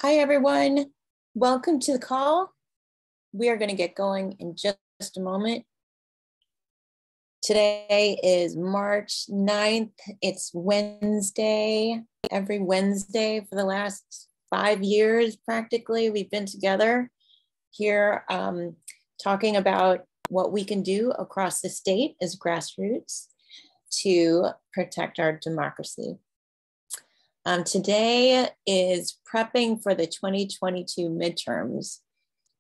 Hi, everyone. Welcome to the call. We are going to get going in just a moment. Today is March 9th. It's Wednesday. Every Wednesday for the last 5 years, practically, we've been together here talking about what we can do across the state as grassroots to protect our democracy. Today is prepping for the 2022 midterms.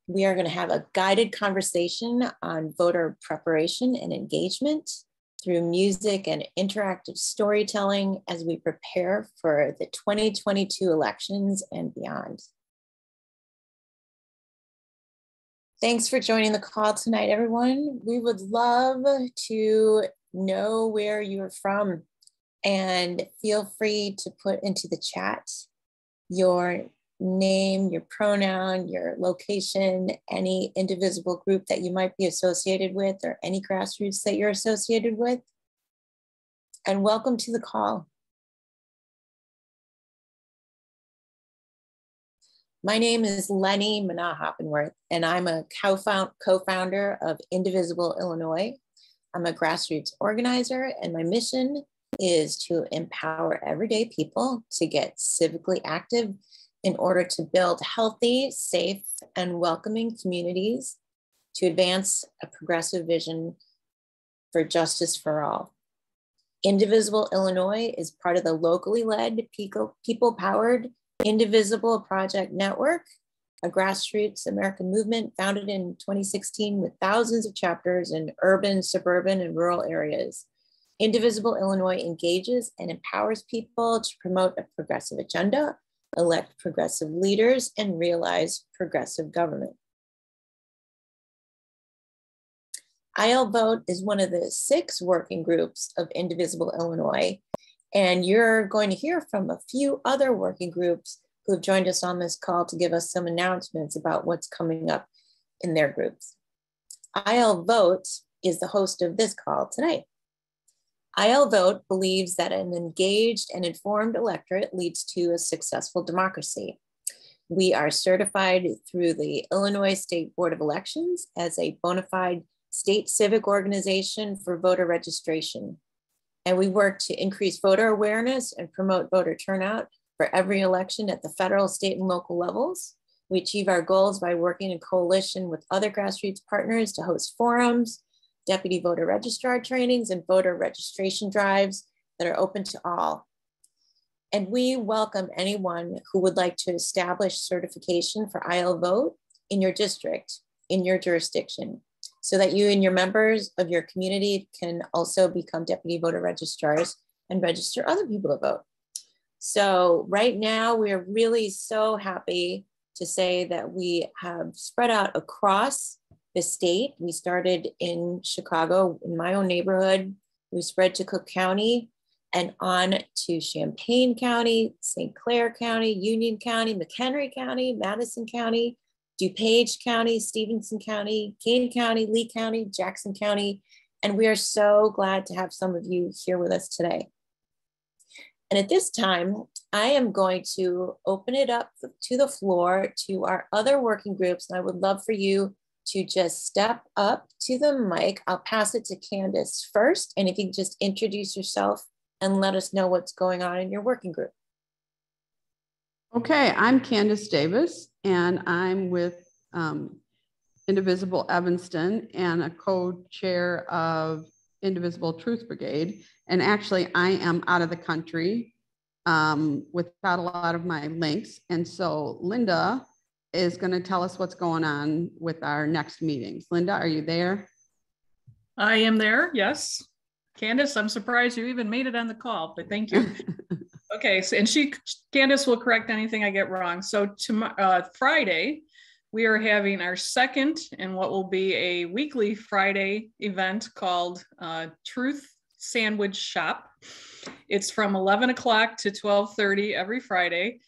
We are going to have a guided conversation on voter preparation and engagement through music and interactive storytelling as we prepare for the 2022 elections and beyond. Thanks for joining the call tonight, everyone. We would love to know where you're from. And feel free to put into the chat your name, your pronoun, your location, any indivisible group that you might be associated with or any grassroots that you're associated with. And welcome to the call. My name is Lenny Mana-Hoppenworth, and I'm a co-founder of Indivisible Illinois. I'm a grassroots organizer, and my mission is to empower everyday people to get civically active in order to build healthy, safe, and welcoming communities to advance a progressive vision for justice for all. Indivisible Illinois is part of the locally led, people-powered Indivisible Project Network, a grassroots American movement founded in 2016 with thousands of chapters in urban, suburban, and rural areas. Indivisible Illinois engages and empowers people to promote a progressive agenda, elect progressive leaders, and realize progressive government. ILVOTE is one of the 6 working groups of Indivisible Illinois, and you're going to hear from a few other working groups who have joined us on this call to give us some announcements about what's coming up in their groups. ILVOTE is the host of this call tonight. ILVOTE believes that an engaged and informed electorate leads to a successful democracy. We are certified through the Illinois State Board of Elections as a bona fide state civic organization for voter registration. And we work to increase voter awareness and promote voter turnout for every election at the federal, state, and local levels. We achieve our goals by working in coalition with other grassroots partners to host forums, deputy voter registrar trainings, and voter registration drives that are open to all. And we welcome anyone who would like to establish certification for ILVOTE in your district, in your jurisdiction, so that you and your members of your community can also become deputy voter registrars and register other people to vote. So right now, we are really so happy to say that we have spread out across the state. We started in Chicago, in my own neighborhood. We spread to Cook County and on to Champaign County, St. Clair County, Union County, McHenry County, Madison County, DuPage County, Stevenson County, Kane County, Lee County, Jackson County. And we are so glad to have some of you here with us today. And at this time, I am going to open it up to the floor to our other working groups. And I would love for you to just step up to the mic. I'll pass it to Candace first. And if you can just introduce yourself and let us know what's going on in your working group. Okay, I'm Candace Davis, and I'm with Indivisible Evanston and a co-chair of Indivisible Truth Brigade. And actually, I am out of the country without a lot of my links. And so Linda is going to tell us what's going on with our next meetings. Linda, are you there? I am there, yes. Candace, I'm surprised you even made it on the call, but thank you. Okay, so, and Candace will correct anything I get wrong. So tomorrow, Friday, we are having our second and what will be a weekly Friday event called Truth Sandwich Shop. It's from 11 o'clock to 12:30 every Friday.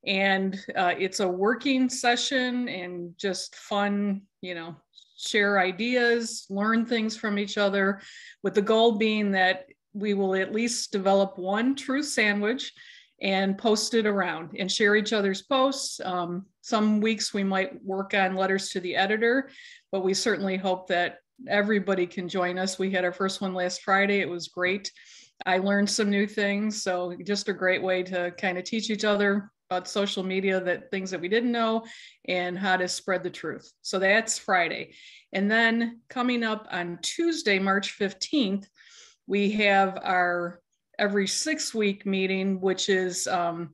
And it's a working session and just fun, share ideas, learn things from each other, with the goal being that we will at least develop one truth sandwich and post it around and share each other's posts. Some weeks we might work on letters to the editor, but we certainly hope that everybody can join us. We had our first one last Friday. It was great. I learned some new things. So just a great way to kind of teach each other about social media, that things that we didn't know and how to spread the truth. So that's Friday. And then coming up on Tuesday, March 15th, we have our every 6-week meeting, which is kind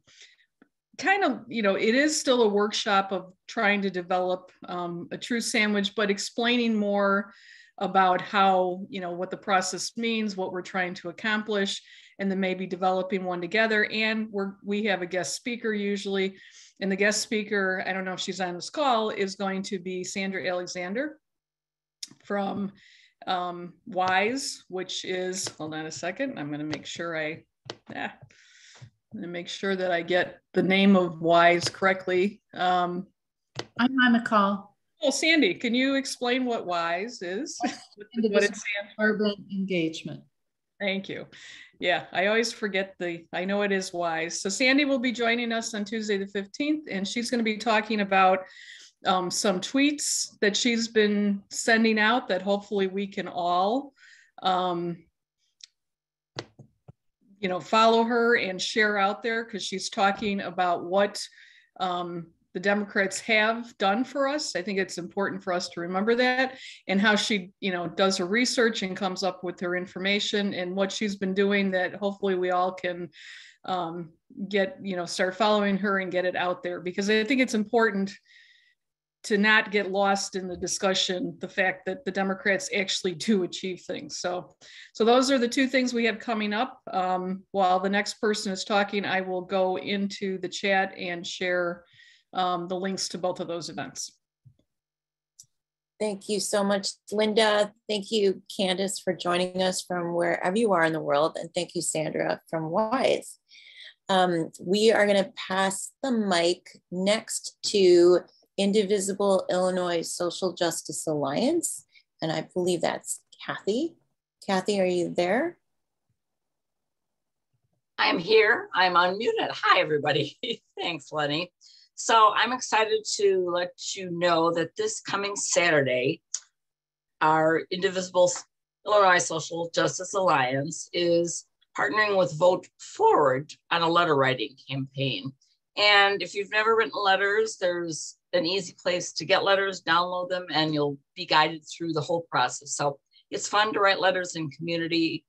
of, it is still a workshop of trying to develop a truth sandwich, but explaining more about how, what the process means, what we're trying to accomplish, and then maybe developing one together. And we have a guest speaker usually. And the guest speaker, I don't know if she's on this call, is going to be Sandra Alexander from WISE, which is, hold on a second, I'm going to make sure that I get the name of WISE correctly. I'm on the call. Oh, Sandy, can you explain what WISE is? What it stands for? Urban Engagement. Thank you. Yeah, I always forget I know it is WISE. So Sandy will be joining us on Tuesday the 15th, and she's going to be talking about some tweets that she's been sending out that hopefully we can all, follow her and share out there, because she's talking about what the Democrats have done for us. I think it's important for us to remember that, and how she, does her research and comes up with her information and what she's been doing, that hopefully we all can start following her and get it out there, because I think it's important to not get lost in the discussion, the fact that the Democrats actually do achieve things. So those are the two things we have coming up. While the next person is talking, I will go into the chat and share the links to both of those events. Thank you so much, Linda. Thank you, Candace, for joining us from wherever you are in the world. And thank you, Sandra, from WISE. We are going to pass the mic next to Indivisible Illinois Social Justice Alliance. And I believe that's Kathy. Kathy, are you there? I'm here. I'm unmuted. Hi, everybody. Thanks, Lenny. So I'm excited to let you know that this coming Saturday, our Indivisible Illinois Social Justice Alliance is partnering with Vote Forward on a letter writing campaign. And if you've never written letters, there's an easy place to get letters, download them, and you'll be guided through the whole process. So it's fun to write letters in community.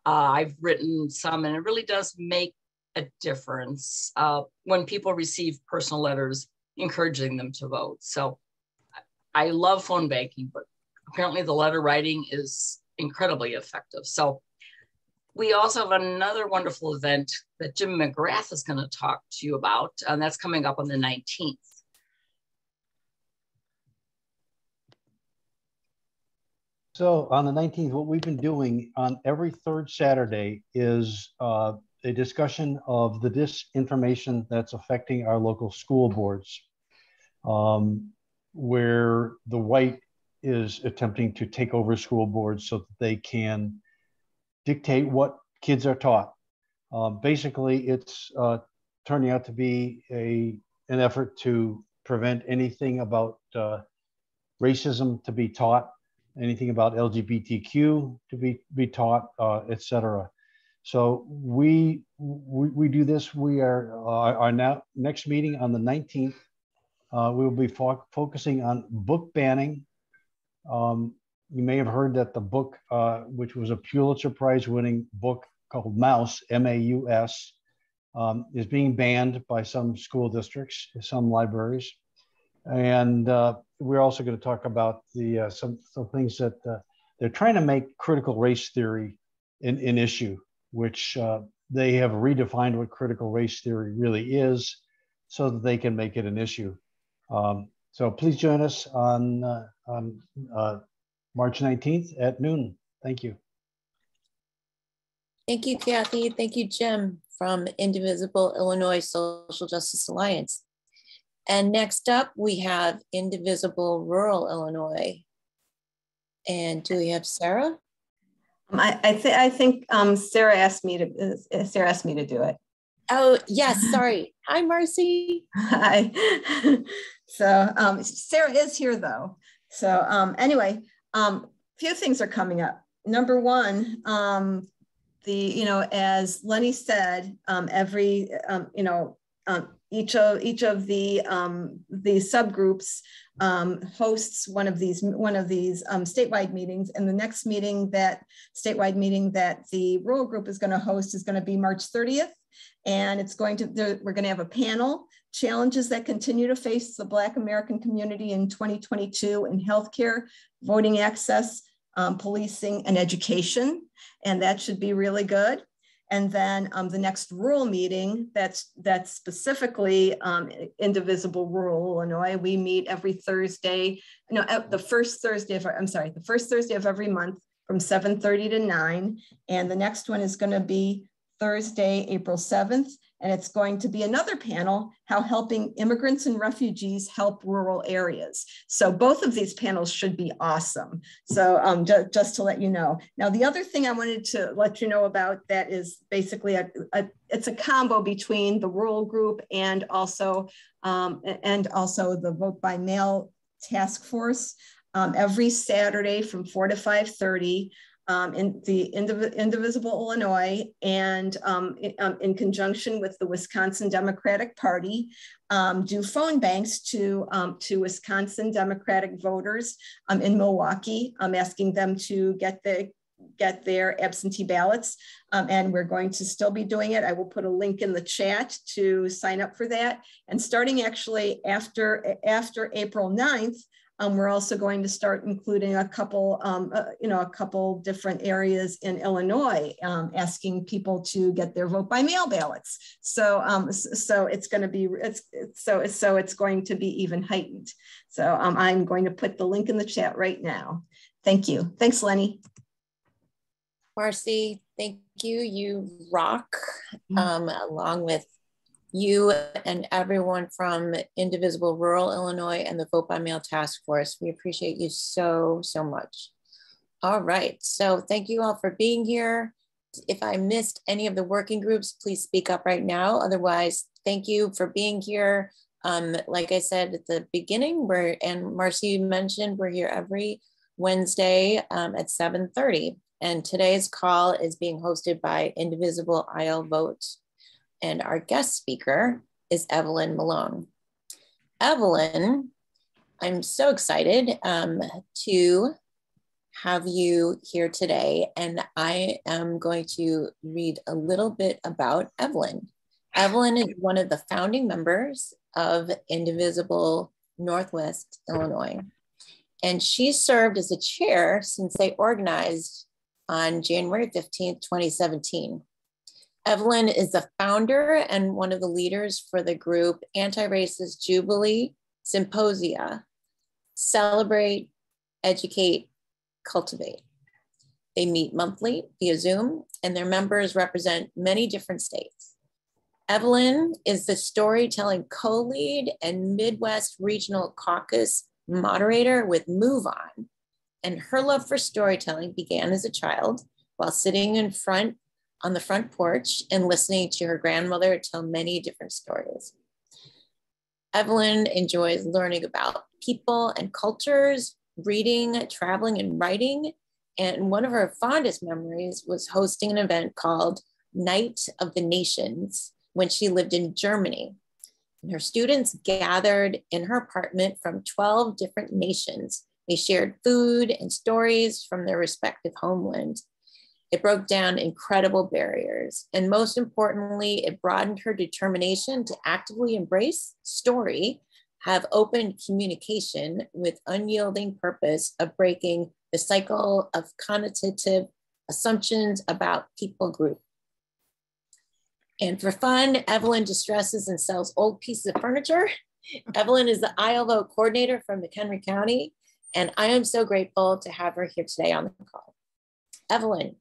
I've written some, and it really does make a difference when people receive personal letters encouraging them to vote. So I love phone banking, but apparently the letter writing is incredibly effective. So we also have another wonderful event that Jim McGrath is going to talk to you about, and that's coming up on the 19th. So on the 19th, what we've been doing on every third Saturday is a discussion of the disinformation that's affecting our local school boards, where the right is attempting to take over school boards so that they can dictate what kids are taught. Basically, it's turning out to be an effort to prevent anything about racism to be taught, anything about LGBTQ to be taught, etc. So we do this. We are our next meeting on the 19th. We will be focusing on book banning. You may have heard that the book, which was a Pulitzer Prize winning book called Mouse, M-A-U-S, is being banned by some school districts, some libraries. And we're also going to talk about some things that they're trying to make critical race theory an issue, which they have redefined what critical race theory really is so that they can make it an issue. So please join us on March 19th at noon. Thank you. Thank you, Kathy. Thank you, Jim, from Indivisible Illinois Social Justice Alliance. And next up, we have Indivisible Rural Illinois. And do we have Sarah? I think Sarah asked me to do it. Oh, yes, sorry. Hi, Marcy. Hi. So Sarah is here though. So anyway, few things are coming up. Number one, as Lenny said, each of the subgroups hosts one of these statewide meetings, and the next statewide meeting that the rural group is going to host is going to be March 30th, and we're going to have a panel, challenges that continue to face the Black American community in 2022 in healthcare, voting access, policing, and education, and that should be really good. And then the next rural meeting, that's specifically Indivisible Rural Illinois. We meet every Thursday, the first Thursday of every month from 7:30 to 9. And the next one is going to be Thursday, April 7th. And it's going to be another panel, how helping immigrants and refugees help rural areas. So both of these panels should be awesome. So just to let you know. Now, the other thing I wanted to let you know about that is basically it's a combo between the rural group and also the vote by mail task force. Every Saturday from 4 to 5:30. In the Indivisible Illinois, and in conjunction with the Wisconsin Democratic Party, do phone banks to Wisconsin Democratic voters in Milwaukee, asking them to get their absentee ballots, and we're going to still be doing it. I will put a link in the chat to sign up for that. And starting actually after April 9th, we're also going to start including a couple different areas in Illinois, asking people to get their vote by mail ballots. So it's going to be even heightened. So I'm going to put the link in the chat right now. Thank you. Thanks, Lenny. Marcy, thank you. You rock, along with you and everyone from Indivisible Rural Illinois and the Vote by Mail Task Force. We appreciate you so, so much. All right, so thank you all for being here. If I missed any of the working groups, please speak up right now. Otherwise, thank you for being here. Like I said at the beginning, and Marcy mentioned, we're here every Wednesday at 7:30. And today's call is being hosted by Indivisible IL Vote. And our guest speaker is Evelyn Malone. Evelyn, I'm so excited to have you here today. And I am going to read a little bit about Evelyn. Evelyn is one of the founding members of Indivisible NorthWest Illinois. And she served as a chair since they organized on January 15th, 2017. Evelyn is the founder and one of the leaders for the group AntiRacist Jubilee, Symposia, Celebrate.Educate.Cultivate. They meet monthly via Zoom, and their members represent many different states. Evelyn is the storytelling co-lead and Midwest Regional Caucus moderator with MoveOn. And her love for storytelling began as a child while sitting on the front porch and listening to her grandmother tell many different stories. Evelyn enjoys learning about people and cultures, reading, traveling, and writing. And one of her fondest memories was hosting an event called Night of the Nations when she lived in Germany. And her students gathered in her apartment from 12 different nations. They shared food and stories from their respective homeland. It broke down incredible barriers. And most importantly, it broadened her determination to actively embrace story, have open communication with unyielding purpose of breaking the cycle of connotative assumptions about people group. And for fun, Evelyn distresses and sells old pieces of furniture. Evelyn is the ILVOTE Coordinator from McHenry County. And I am so grateful to have her here today on the call. Evelyn.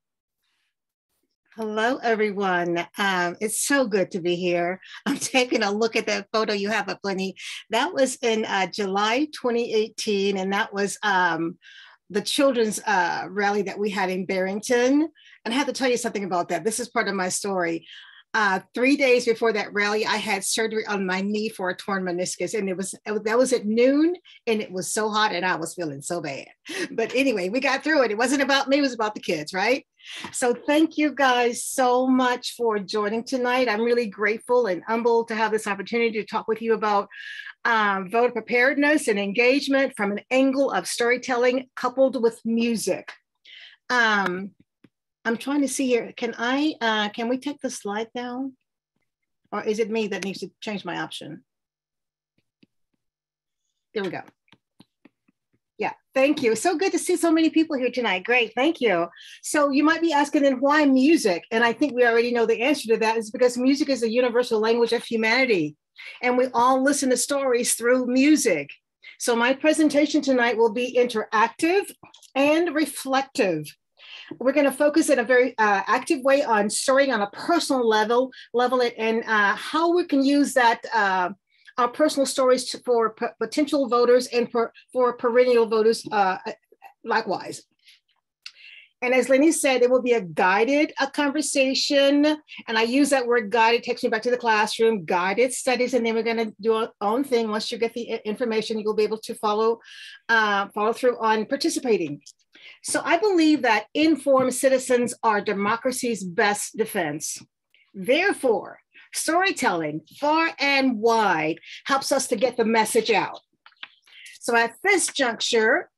Hello, everyone. It's so good to be here. I'm taking a look at that photo you have up, Lenny. That was in July 2018, and that was the children's rally that we had in Barrington. And I have to tell you something about that. This is part of my story. 3 days before that rally, I had surgery on my knee for a torn meniscus, and that was at noon, and it was so hot, and I was feeling so bad. But anyway, we got through it. It wasn't about me; it was about the kids, right? So thank you guys so much for joining tonight. I'm really grateful and humbled to have this opportunity to talk with you about voter preparedness and engagement from an angle of storytelling coupled with music. I'm trying to see here. Can we take the slide down? Or is it me that needs to change my option? There we go. Yeah, thank you. So good to see so many people here tonight. Great, thank you. So you might be asking, then why music? And I think we already know the answer to that is because music is a universal language of humanity. And we all listen to stories through music. So my presentation tonight will be interactive and reflective. We're going to focus in a very active way on storying on a personal level and how we can use that, our personal stories for potential voters and for perennial voters likewise. And as Lenny said, it will be a guided conversation. And I use that word guided, takes me back to the classroom, guided studies. And then we're going to do our own thing. Once you get the information, you'll be able to follow through on participating. So I believe that informed citizens are democracy's best defense. Therefore, storytelling far and wide helps us to get the message out. So at this juncture,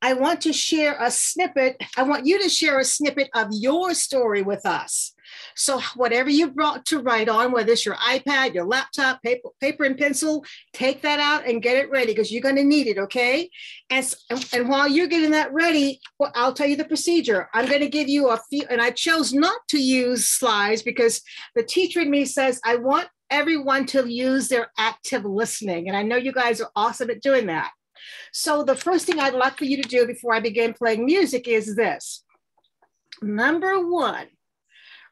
I want to share a snippet. I want you to share a snippet of your story with us. So whatever you brought to write on, whether it's your iPad, your laptop, paper and pencil, take that out and get it ready because you're going to need it, okay? And while you're getting that ready, well, I'll tell you the procedure. I'm going to give you a few, and I chose not to use slides because the teacher in me says, I want everyone to use their active listening. And I know you guys are awesome at doing that. So the first thing I'd like for you to do before I begin playing music is this. Number one,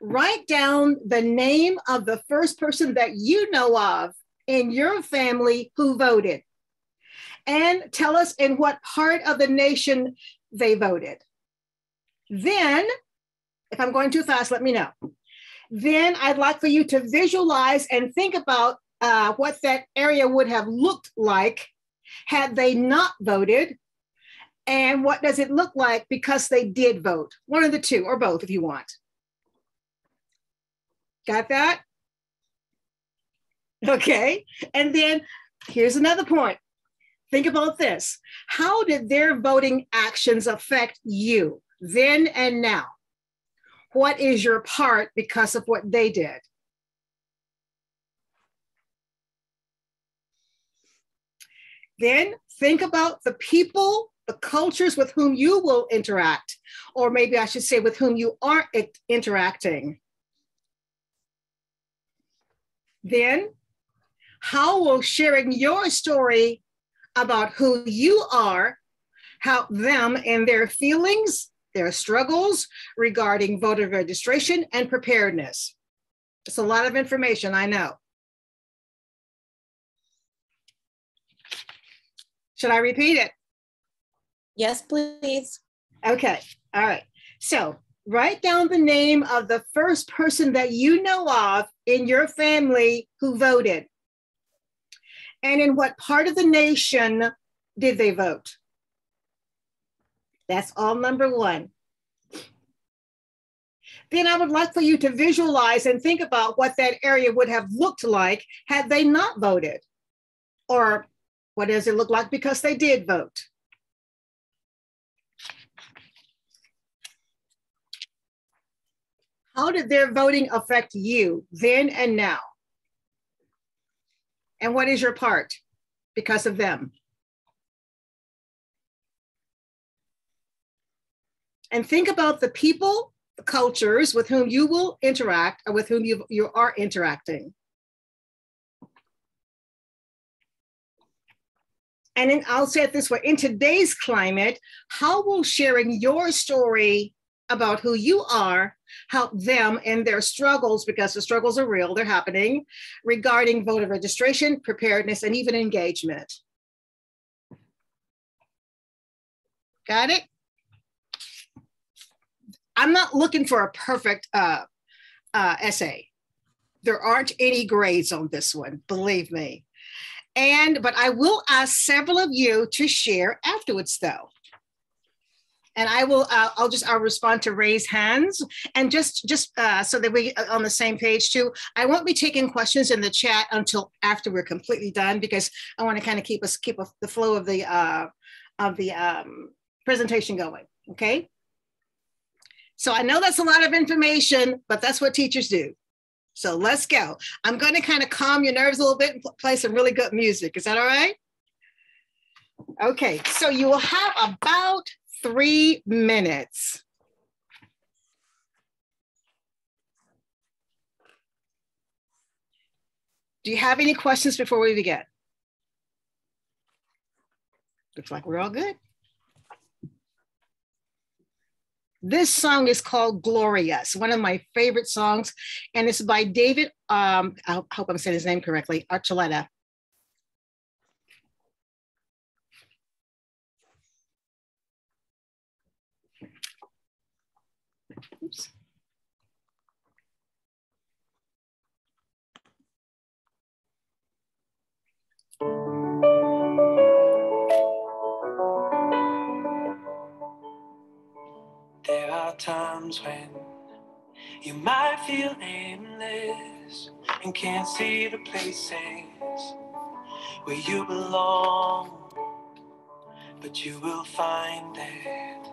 write down the name of the first person that you know of in your family who voted. And tell us in what part of the nation they voted. Then, if I'm going too fast, let me know. Then I'd like for you to visualize and think about what that area would have looked like had they not voted, and what does it look like because they did vote? One of the two, or both if you want. Got that? Okay, and then here's another point. Think about this. How did their voting actions affect you then and now? What is your part because of what they did? Then think about the people, the cultures with whom you will interact, or maybe I should say with whom you aren't interacting. Then, how will sharing your story about who you are help them in their feelings, their struggles regarding voter registration and preparedness? It's a lot of information, I know. Should I repeat it? Yes, please. Okay, all right. So write down the name of the first person that you know of in your family who voted. And in what part of the nation did they vote? That's all number one. Then I would like for you to visualize and think about what that area would have looked like had they not voted. Or what does it look like because they did vote? How did their voting affect you then and now? And what is your part because of them? And think about the people, the cultures with whom you will interact or with whom you are interacting. And then I'll say it this way, in today's climate, how will sharing your story about who you are help them in their struggles, because the struggles are real, they're happening, regarding voter registration, preparedness, and even engagement? Got it? I'm not looking for a perfect essay. There aren't any grades on this one, believe me. But I will ask several of you to share afterwards though. And I'll respond to raise hands, and just so that we on the same page too. I won't be taking questions in the chat until after we're completely done, because I want to kind of keep the flow of the presentation going. Okay. So I know that's a lot of information, but that's what teachers do. So let's go. I'm going to kind of calm your nerves a little bit and play some really good music. Is that all right? Okay. So you will have about 3 minutes. Do you have any questions before we begin? Looks like we're all good. This song is called Glorious, one of my favorite songs, and it's by David, I hope I'm saying his name correctly, Archuleta. Oops. There are times when you might feel aimless and can't see the places where you belong, but you will find that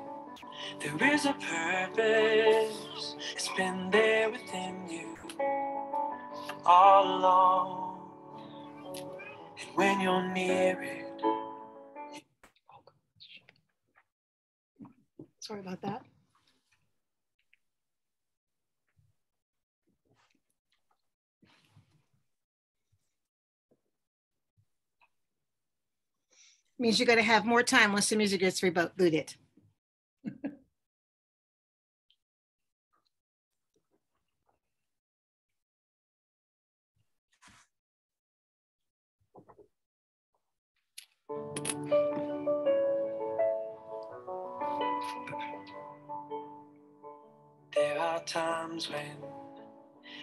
there is a purpose. It's been there within you all along, and when you're near it. Sorry about that. Means you're going to have more time once the music gets rebooted. There are times when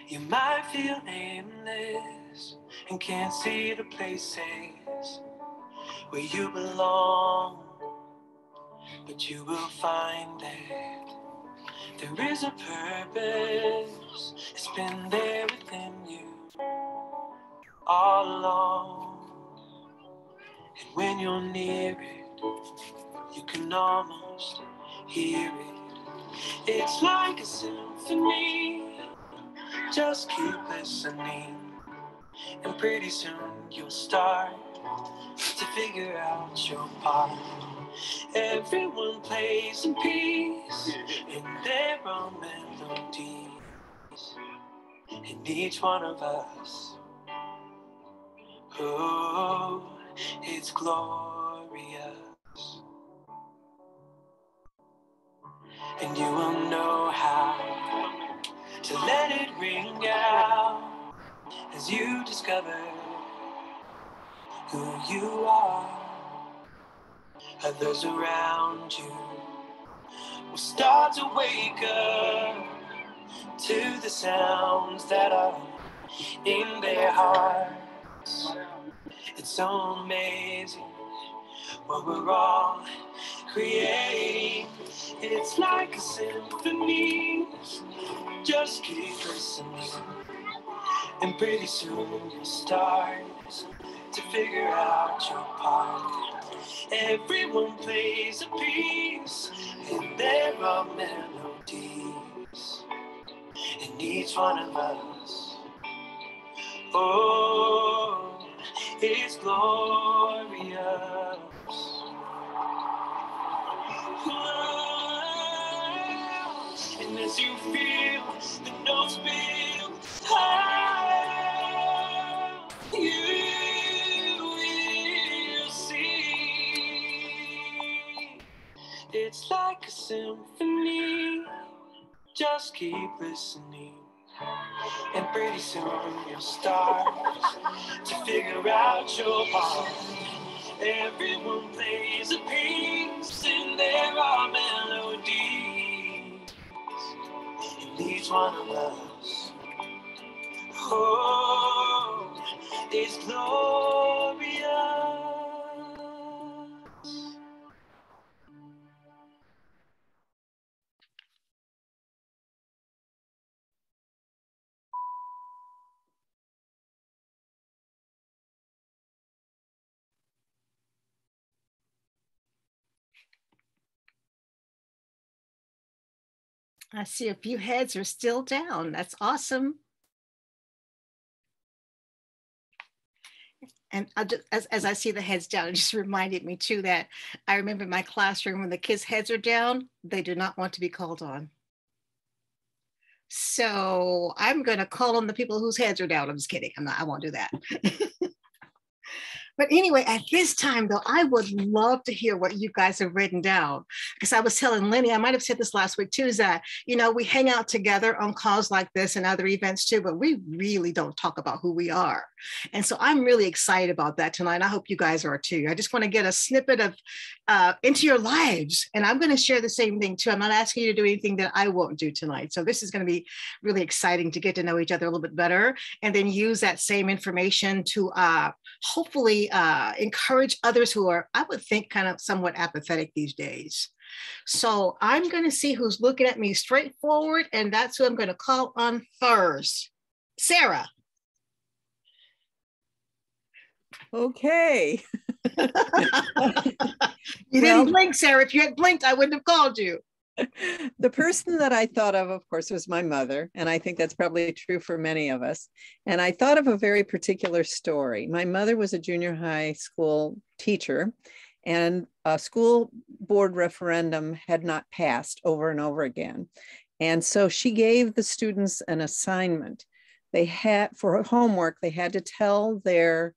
you might feel aimless and can't see the places where you belong, but you will find that there is a purpose. It's been there within you all along, and when you're near it, you can almost hear it. It's like a symphony. Just keep listening, and pretty soon you'll start to figure out your part. Everyone plays in peace in their own melodies, and each one of us, oh, it's glorious. And you will know how to let it ring out as you discover who you are. Others around you will start to wake up to the sounds that are in their hearts. It's so amazing what we're all creating. It's like a symphony. Just keep listening, and pretty soon you'll start to figure out your part. Everyone plays a piece in their own melodies, and each one of us, oh, it's glorious. And as you feel the notes build high, you will see. It's like a symphony. Just keep listening, and pretty soon you'll start to figure out your part. Everyone plays a piece, and there are melodies in each one of us. Oh, is glorious. I see a few heads are still down. That's awesome. And I just, as I see the heads down, it just reminded me too that I remember in my classroom when the kids' heads are down, they do not want to be called on. So I'm going to call on the people whose heads are down. I'm just kidding. I won't do that. But anyway, at this time, though, I would love to hear what you guys have written down. Because I was telling Lenny, I might have said this last week too, is that, you know, we hang out together on calls like this and other events too, but we really don't talk about who we are. And so I'm really excited about that tonight. I hope you guys are too. I just want to get a snippet of into your lives. And I'm going to share the same thing too. I'm not asking you to do anything that I won't do tonight. So this is going to be really exciting to get to know each other a little bit better and then use that same information to hopefully encourage others who are, I would think, kind of somewhat apathetic these days. So I'm going to see who's looking at me straightforward, and that's who I'm going to call on first. Sarah. Okay. You didn't blink, Sarah. If you had blinked, I wouldn't have called you. The person that I thought of course, was my mother. And I think that's probably true for many of us. And I thought of a very particular story. My mother was a junior high school teacher, and a school board referendum had not passed over and over again. And so she gave the students an assignment. They had, for homework, they had to tell their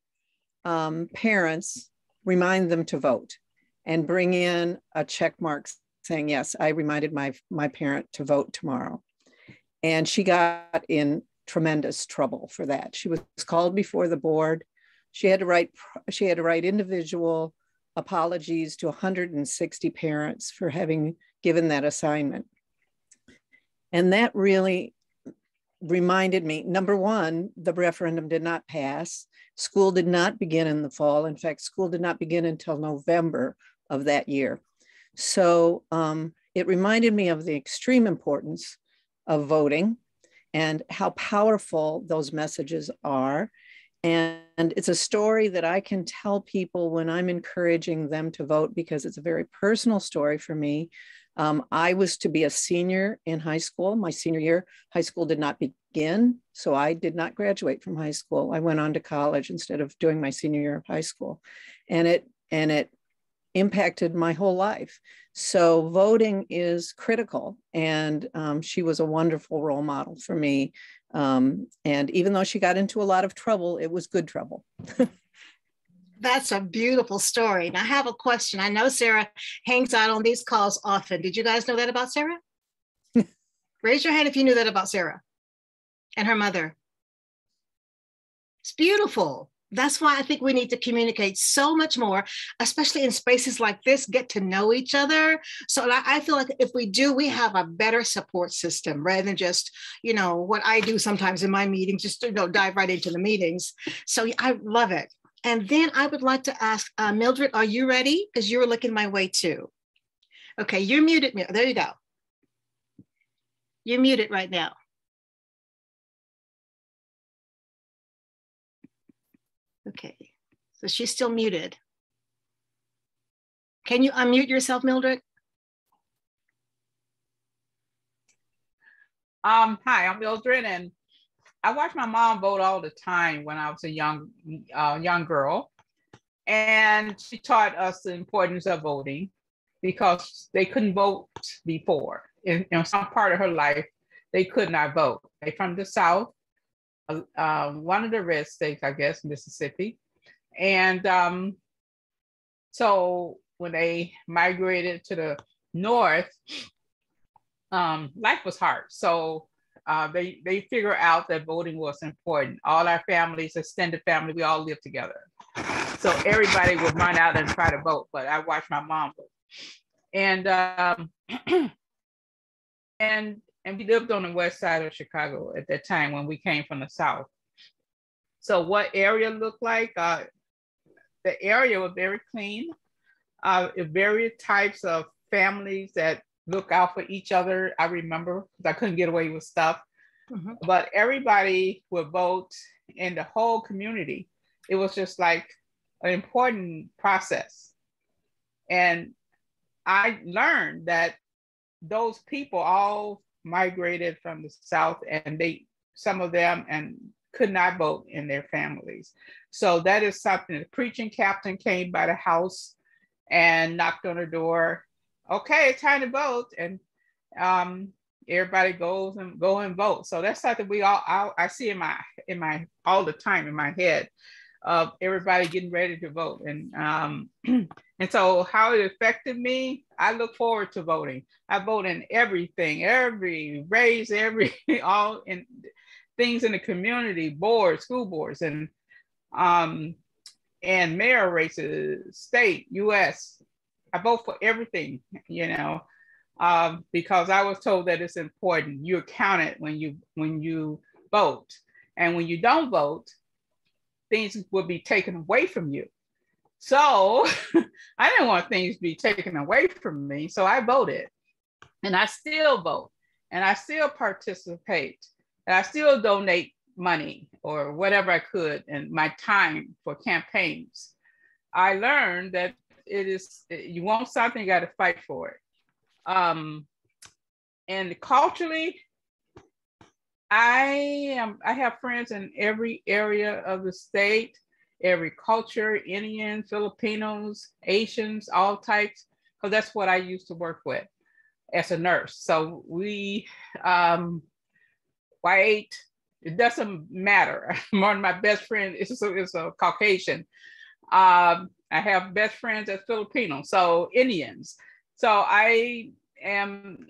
parents, remind them to vote and bring in a check mark saying, yes, I reminded my parent to vote tomorrow. And she got in tremendous trouble for that. She was called before the board. She had to write individual apologies to 160 parents for having given that assignment. And that really reminded me, number one, the referendum did not pass. School did not begin in the fall. In fact, school did not begin until November of that year. So it reminded me of the extreme importance of voting and how powerful those messages are. And it's a story that I can tell people when I'm encouraging them to vote, because it's a very personal story for me. I was to be a senior in high school. My senior year, high school did not begin, so I did not graduate from high school. I went on to college instead of doing my senior year of high school. And it impacted my whole life. So voting is critical. And she was a wonderful role model for me. And even though she got into a lot of trouble, it was good trouble. That's a beautiful story. And I have a question. I know Sarah hangs out on these calls often. Did you guys know that about Sarah? Raise your hand if you knew that about Sarah and her mother. It's beautiful. That's why I think we need to communicate so much more, especially in spaces like this, get to know each other. So I feel like if we do, we have a better support system rather than just, you know, what I do sometimes in my meetings, just, you know, dive right into the meetings. So I love it. And then I would like to ask, Mildred, are you ready? Because you were looking my way too. Okay, you're muted. There you go. You're muted right now. Okay, so she's still muted. Can you unmute yourself, Mildred? Hi, I'm Mildred, and I watched my mom vote all the time when I was a young girl. And she taught us the importance of voting because they couldn't vote before. In some part of her life, they could not vote. They're from the South, one of the red states, I guess, Mississippi. And so when they migrated to the North, life was hard. So they figured out that voting was important. All our families, extended family, we all lived together. So everybody would run out and try to vote, but I watched my mom vote. And and we lived on the west side of Chicago at that time when we came from the South. So what area looked like? The area was very clean. Various types of families that look out for each other. I remember, because I couldn't get away with stuff. Mm-hmm. But everybody would vote in the whole community. It was just like an important process. And I learned that those people all migrated from the South, and some of them could not vote in their families. So that is something. The preaching captain came by the house and knocked on the door. Okay, it's time to vote. And everybody go and vote. So that's something I see in my all the time in my head of everybody getting ready to vote. And and so how it affected me, I look forward to voting. I vote in everything, every race, all in things in the community, boards, school boards, and mayor races, state, US. I vote for everything, because I was told that it's important. You're counted when you vote, and when you don't vote, things will be taken away from you. So I didn't want things to be taken away from me, so I voted, and I still vote, and I still participate, and I still donate money or whatever I could and my time for campaigns. I learned that you want something, you got to fight for it. And culturally, I have friends in every area of the state, every culture, Indian, Filipinos, Asians, all types, because that's what I used to work with as a nurse. So we, white, it doesn't matter. One of my best friends is a Caucasian. I have best friends as Filipinos, so Indians. So I am,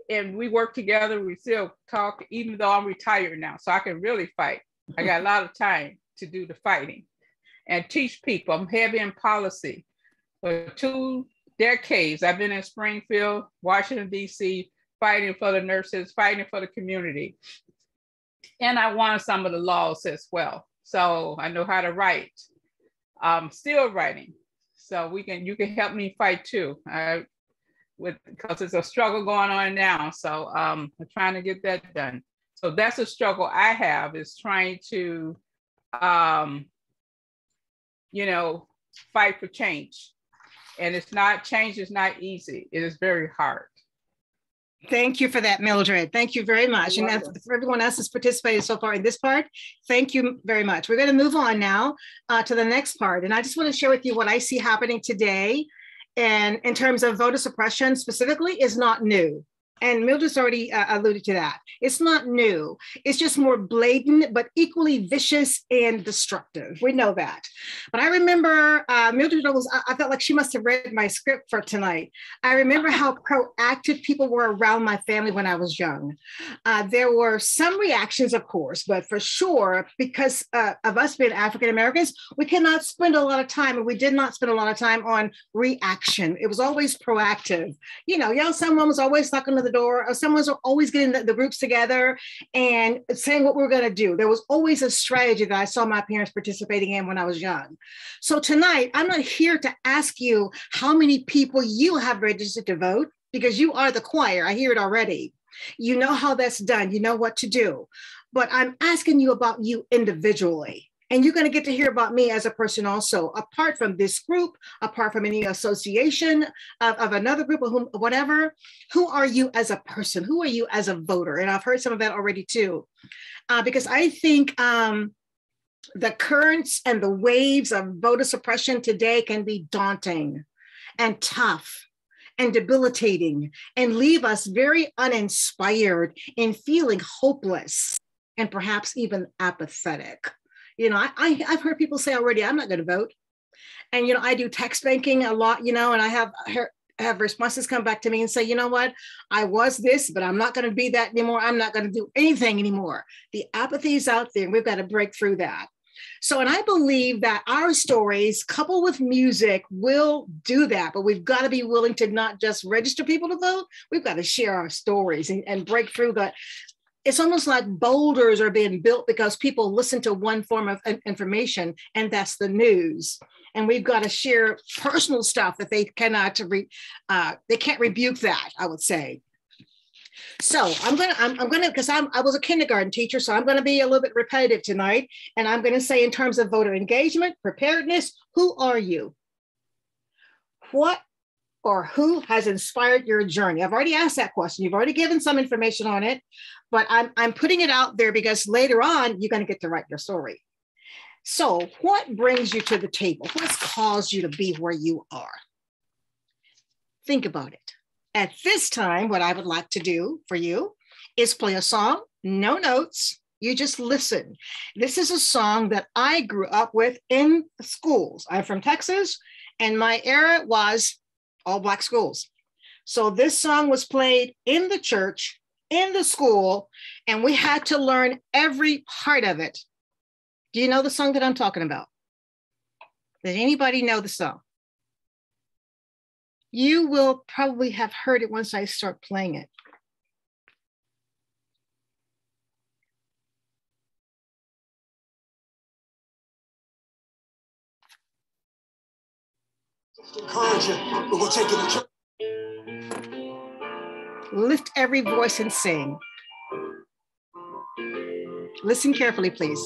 and we work together. We still talk, even though I'm retired now, so I can really fight. I got a lot of time to do the fighting and teach people. I'm heavy in policy. For 2 decades, I've been in Springfield, Washington, D.C., fighting for the nurses, fighting for the community. And I won some of the laws as well. So I know how to write. I'm still writing. So you can help me fight too, because there's a struggle going on now. So I'm trying to get that done. So that's a struggle I have, is trying to, fight for change. And change is not easy. It is very hard. Thank you for that, Mildred. Thank you very much. And for everyone else that's participated so far in this part, thank you very much. We're going to move on now to the next part. And I just want to share with you what I see happening today. And in terms of voter suppression specifically, is not new. And Mildred's already alluded to that. It's not new. It's just more blatant, but equally vicious and destructive. We know that. But I remember Mildred I felt like she must have read my script for tonight. I remember how proactive people were around my family when I was young. There were some reactions, of course, but for sure, because of us being African Americans, we cannot spend a lot of time, and we did not spend a lot of time on reaction. It was always proactive. Someone was always knocking on the door, or someone's always getting the groups together and saying what we're going to do. There was always a strategy that I saw my parents participating in when I was young. So tonight, I'm not here to ask you how many people you have registered to vote, because you are the choir. I hear it already. You know how that's done. You know what to do. But I'm asking you about you individually. And you're going to get to hear about me as a person also, apart from this group, apart from any association of another group or whatever. Who are you as a person? Who are you as a voter? And I've heard some of that already too, because I think the currents and the waves of voter suppression today can be daunting and tough and debilitating and leave us very uninspired and feeling hopeless and perhaps even apathetic. I've heard people say already, I'm not going to vote. And, I do text banking a lot, and I have responses come back to me and say, you know what, I was this, but I'm not going to be that anymore. I'm not going to do anything anymore. The apathy is out there, and we've got to break through that. So, and I believe that our stories coupled with music will do that, but we've got to be willing to not just register people to vote. We've got to share our stories and break through it's almost like boulders are being built because people listen to one form of information, and that's the news. And we've got to share personal stuff that they cannot, they can't rebuke that, I would say. So I'm gonna, because I was a kindergarten teacher, so I'm gonna be a little bit repetitive tonight. And I'm gonna say, in terms of voter engagement, preparedness, who are you? What or who has inspired your journey? I've already asked that question. You've already given some information on it, but I'm putting it out there because later on, you're gonna get to write your story. So what brings you to the table? What's caused you to be where you are? Think about it. At this time, what I would like to do for you is play a song, no notes, you just listen. This is a song that I grew up with in schools. I'm from Texas, and my era was all Black schools. So this song was played in the church, in the school, and we had to learn every part of it. Do you know the song that I'm talking about? Did anybody know the song? You will probably have heard it once I start playing it. Encourage you, but we'll take it to lift every voice and sing. Listen carefully, please.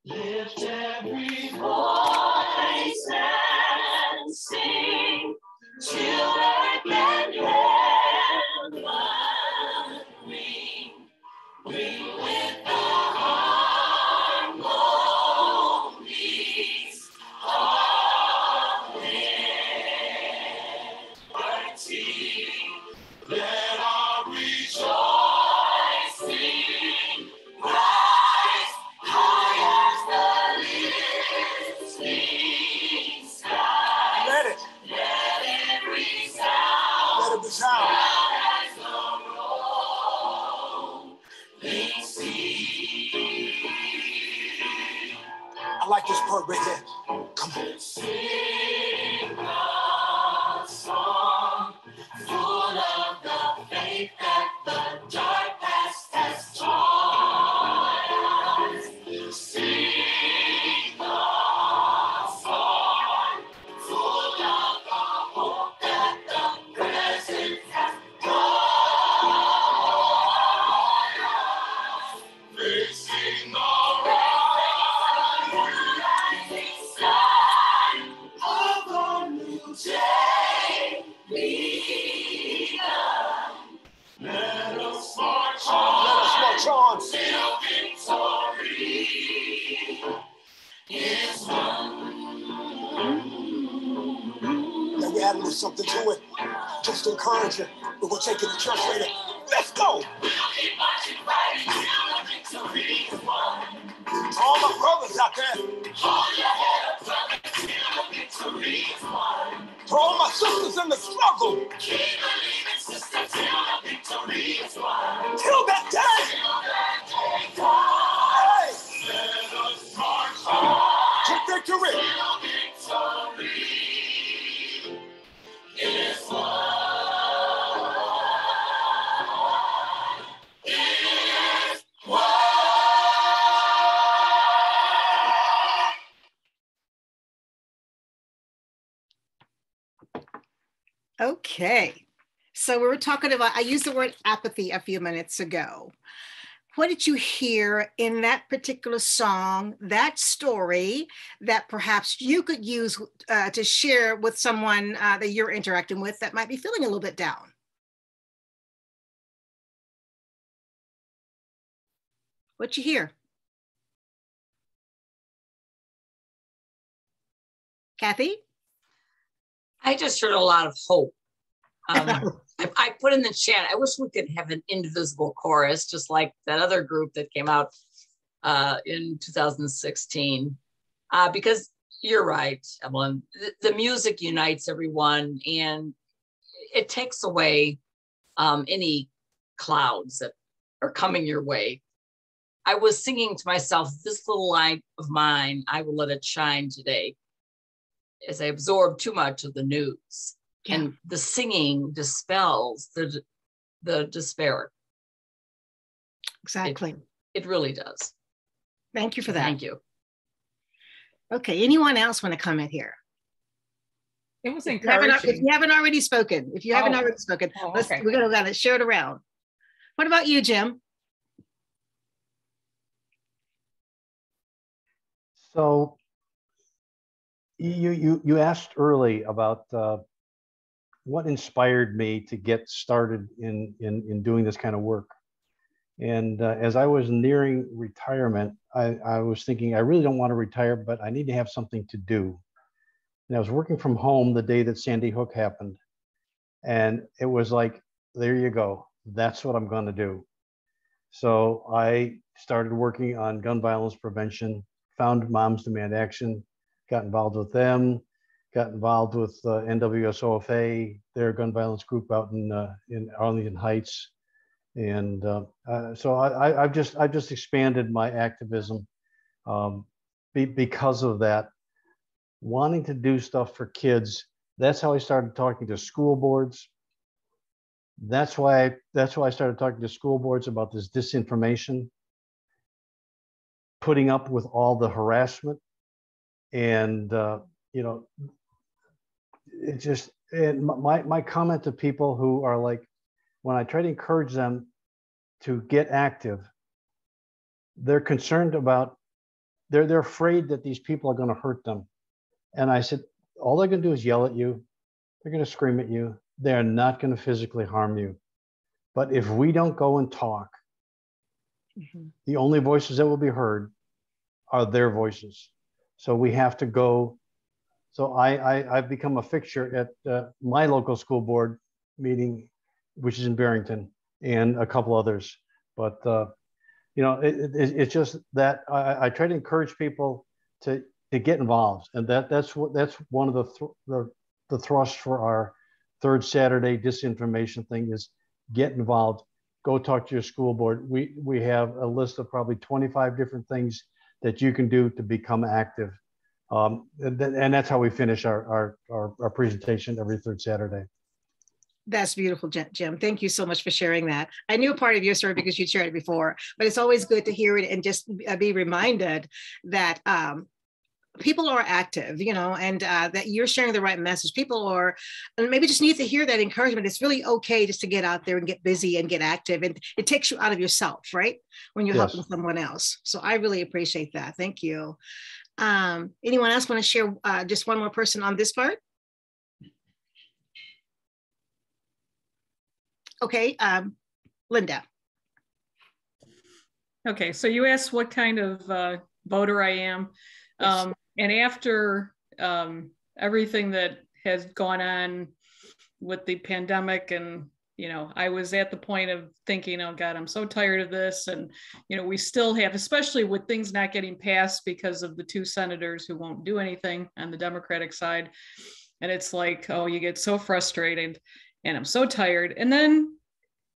Lift every voice and sing till earth and heaven ring. Ring with the harmonies of liberty. Let our rejoicing rise high as the listening sky. Let it resound. Let it resound. As the rolling sea. I like this part right here. Come on. Sing a song full of the faith that the dark past has taught us. Sing a song full of the hope that the present has brought us. Facing the rising sun of a new day begun. Let us march on. Let us march on. Till victory is won. Now we add a little something to it. Just encourage you. But we'll take it to church later. Let's go. We'll keep marching right until the victory is won. To all my brothers out there. Hold your head up, brother, till the victory is won. To all my sisters in the struggle. Keep believing, sister, till the victory is won. Till that day. Till that day comes. Hey. Let us march on. To victory. Till victory is won. Is won. Okay, so we were talking about, I used the word apathy a few minutes ago. What did you hear in that particular song, that story, that perhaps you could use to share with someone that you're interacting with that might be feeling a little bit down? What'd you hear? Kathy? I just heard a lot of hope. I put in the chat, I wish we could have an Indivisible chorus, just like that other group that came out in 2016. Because you're right, Evelyn, the music unites everyone and it takes away any clouds that are coming your way. I was singing to myself, this little light of mine, I will let it shine today, as I absorb too much of the news. And the singing dispels the despair. Exactly. It really does. Thank you for that. Thank you. Okay, anyone else want to comment here? It was If encouraging. you haven't already spoken, Okay. we're gonna share it around. What about you, Jim? So you asked early about what inspired me to get started in doing this kind of work. And as I was nearing retirement, I was thinking, I really don't want to retire, but I need to have something to do. And I was working from home the day that Sandy Hook happened. And it was like, there you go. That's what I'm going to do. So I started working on gun violence prevention, found Moms Demand Action, got involved with them, got involved with NWSOFA, their gun violence group out in Arlington Heights. And so I've just expanded my activism because of that. Wanting to do stuff for kids. That's how I started talking to school boards. That's why I started talking to school boards about this disinformation, putting up with all the harassment, and it just, and my comment to people who are like, when I try to encourage them to get active, they're concerned about, they're afraid that these people are going to hurt them. And I said, all they're going to do is yell at you. They're going to scream at you. They're not going to physically harm you. But if we don't go and talk, the only voices that will be heard are their voices. So we have to go. So I've become a fixture at my local school board meeting, which is in Barrington, and a couple others. But it's just that I try to encourage people to get involved, and that's one of the thrust for our third Saturday disinformation thing is get involved. Go talk to your school board. We have a list of probably 25 different things that you can do to become active, and that's how we finish our presentation every third Saturday. That's beautiful, Jim. Thank you so much for sharing that. I knew a part of your story because you shared it before, but it's always good to hear it and just be reminded that people are active, and that you're sharing the right message. People are, and maybe just need to hear that encouragement. It's really okay just to get out there and get busy and get active. And it takes you out of yourself, right? When you're helping someone else. So I really appreciate that. Thank you. Anyone else want to share just one more person on this part? Okay, Linda. Okay, so you asked what kind of voter I am. Yes. And after everything that has gone on with the pandemic, and I was at the point of thinking, oh God, I'm so tired of this. And we still have, especially with things not getting passed because of the two senators who won't do anything on the Democratic side. And it's like, oh, you get so frustrated and I'm so tired. And then,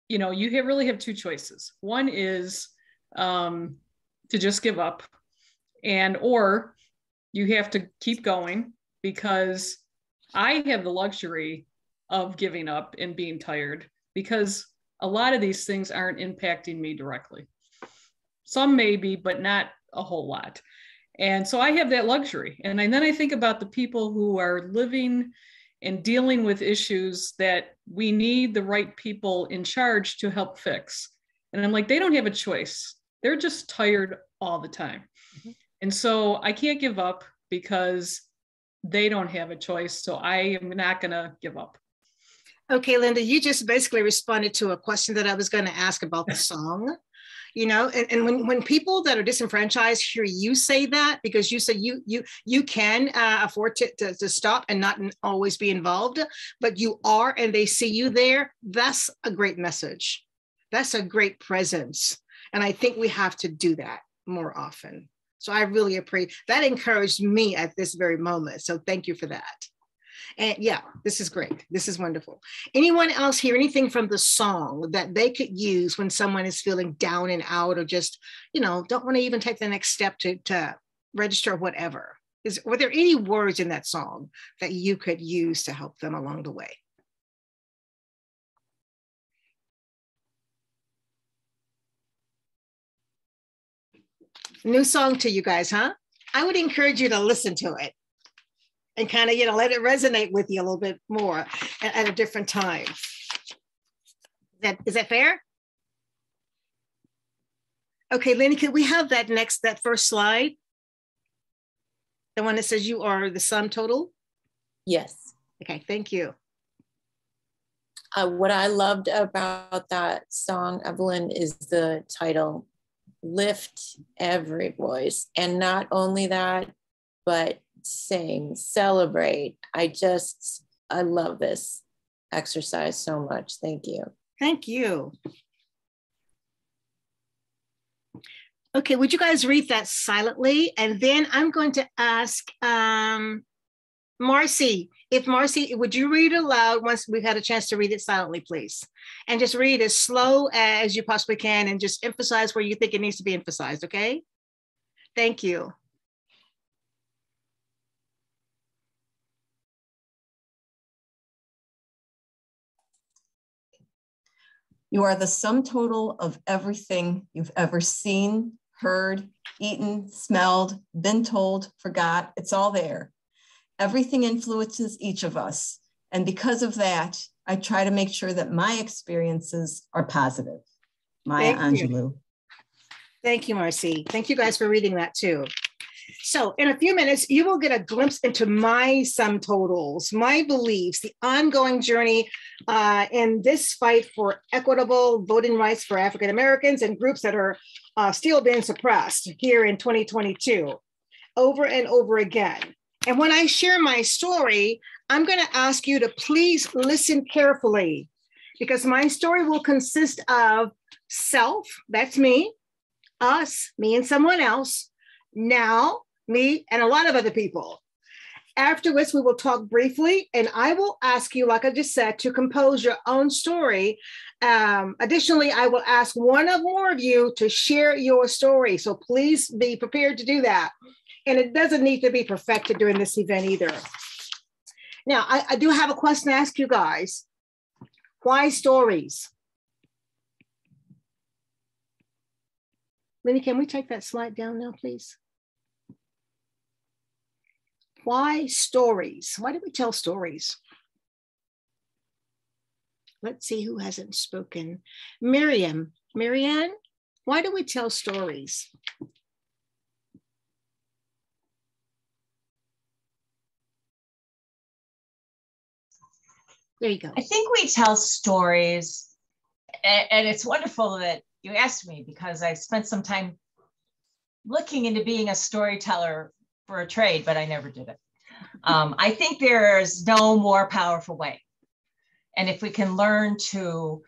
you really have two choices. One is to just give up, or you have to keep going, because I have the luxury of giving up and being tired, because a lot of these things aren't impacting me directly. Some maybe, but not a whole lot. And so I have that luxury. And then I think about the people who are living and dealing with issues that we need the right people in charge to help fix. And I'm like, they don't have a choice. They're just tired all the time. Mm-hmm. And so I can't give up because they don't have a choice. So I am not going to give up. Okay, Linda, you just basically responded to a question that I was going to ask about the song. And when people that are disenfranchised hear you say that, because you say you can afford to stop and not always be involved, but you are, and they see you there, that's a great message. That's a great presence. And I think we have to do that more often. So I really appreciate that. Encouraged me at this very moment. So thank you for that. And yeah, this is great. This is wonderful. Anyone else hear anything from the song that they could use when someone is feeling down and out, or just, don't want to even take the next step to register or whatever? Were there any words in that song that you could use to help them along the way? New song to you guys, huh? I would encourage you to listen to it and kind of, let it resonate with you a little bit more at a different time. Is that fair? Okay, Lenny, could we have that first slide? The one that says you are the sum total? Yes. Okay, thank you. What I loved about that song, Evelyn, is the title, Lift Every Voice. And not only that, but sing, celebrate. I love this exercise so much. Thank you. Thank you. Okay, would you guys read that silently? And then I'm going to ask Marcy, would you read it aloud once we've had a chance to read it silently, please? And just read as slow as you possibly can and just emphasize where you think it needs to be emphasized, okay? Thank you. You are the sum total of everything you've ever seen, heard, eaten, smelled, been told, forgot. It's all there. Everything influences each of us. And because of that, I try to make sure that my experiences are positive. Maya Angelou. Thank you, Marcy. Thank you guys for reading that too. So in a few minutes, you will get a glimpse into my sum totals, my beliefs, the ongoing journey in this fight for equitable voting rights for African Americans and groups that are still being suppressed here in 2022, over and over again. And when I share my story, I'm going to ask you to please listen carefully, because my story will consist of self, that's me, us, me and someone else, now, me, and a lot of other people. Afterwards, we will talk briefly, and I will ask you, like I just said, to compose your own story. Additionally, I will ask one or more of you to share your story. So please be prepared to do that. And it doesn't need to be perfected during this event either. Now, I do have a question to ask you guys. Why stories? Lenny, can we take that slide down now, please? Why stories? Why do we tell stories? Let's see who hasn't spoken. Marianne, why do we tell stories? There you go. I think we tell stories, and it's wonderful that you asked me, because I spent some time looking into being a storyteller for a trade, but I never did it. I think there's no more powerful way. And if we can learn to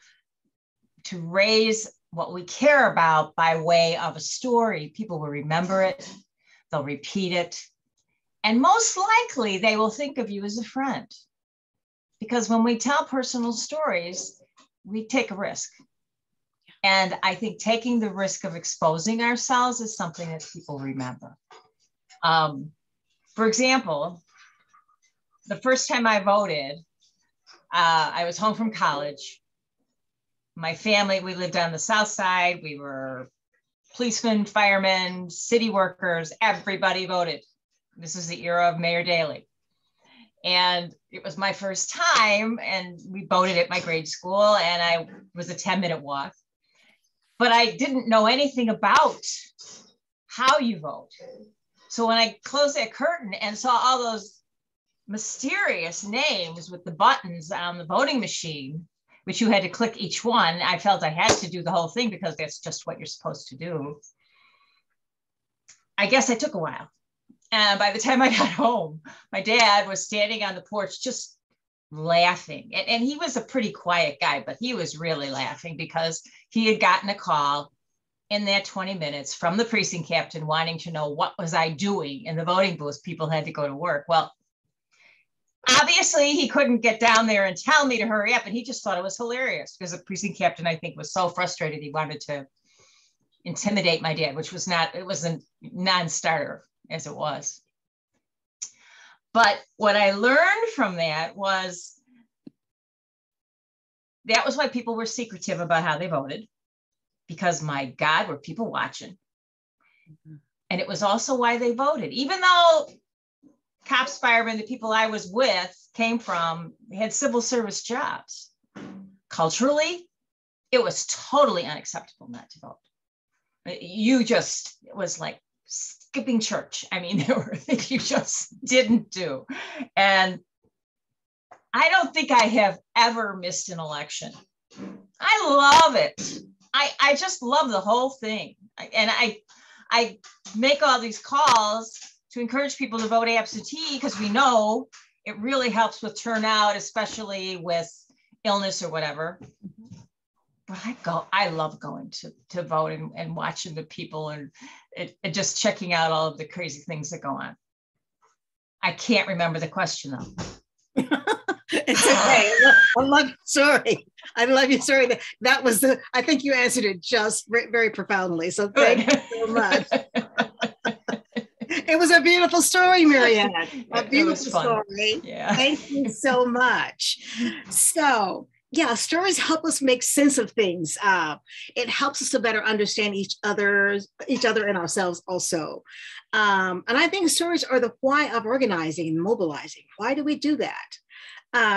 raise what we care about by way of a story, people will remember it, they'll repeat it, and most likely they will think of you as a friend. Because when we tell personal stories, we take a risk. And I think taking the risk of exposing ourselves is something that people remember. For example, the first time I voted, I was home from college. My family, we lived on the South Side. We were policemen, firemen, city workers, everybody voted. This is the era of Mayor Daley. And it was my first time, and we voted at my grade school, and it was a 10-minute walk. But I didn't know anything about how you vote. So when I closed that curtain and saw all those mysterious names with the buttons on the voting machine, which you had to click each one, I felt I had to do the whole thing because that's just what you're supposed to do. I guess it took a while. And by the time I got home, my dad was standing on the porch just laughing. And he was a pretty quiet guy, but he was really laughing because he had gotten a call in that 20 minutes from the precinct captain wanting to know what was I doing in the voting booth. People had to go to work. Well, obviously he couldn't get down there and tell me to hurry up, and he just thought it was hilarious because the precinct captain, I think, was so frustrated he wanted to intimidate my dad, which was not, it was a non-starter as it was. But what I learned from that was why people were secretive about how they voted, because my God, were people watching. And it was also why they voted, even though cops, firemen, the people I was with had civil service jobs. Culturally, it was totally unacceptable not to vote. It was like skipping church. I mean, there were things you just didn't do. And I don't think I have ever missed an election. I love it. I just love the whole thing. And I make all these calls to encourage people to vote absentee, because we know it really helps with turnout, especially with illness or whatever. But I love going to vote and watching the people and just checking out all of the crazy things that go on. I can't remember the question though. It's okay. I love your story. I love your story. That was I think you answered it just very profoundly. So thank you so much. It was a beautiful story, Marianne. A beautiful story. Yeah. Thank you so much. So, yeah, stories help us make sense of things. It helps us to better understand each other and ourselves also. And I think stories are the why of organizing and mobilizing. Why do we do that?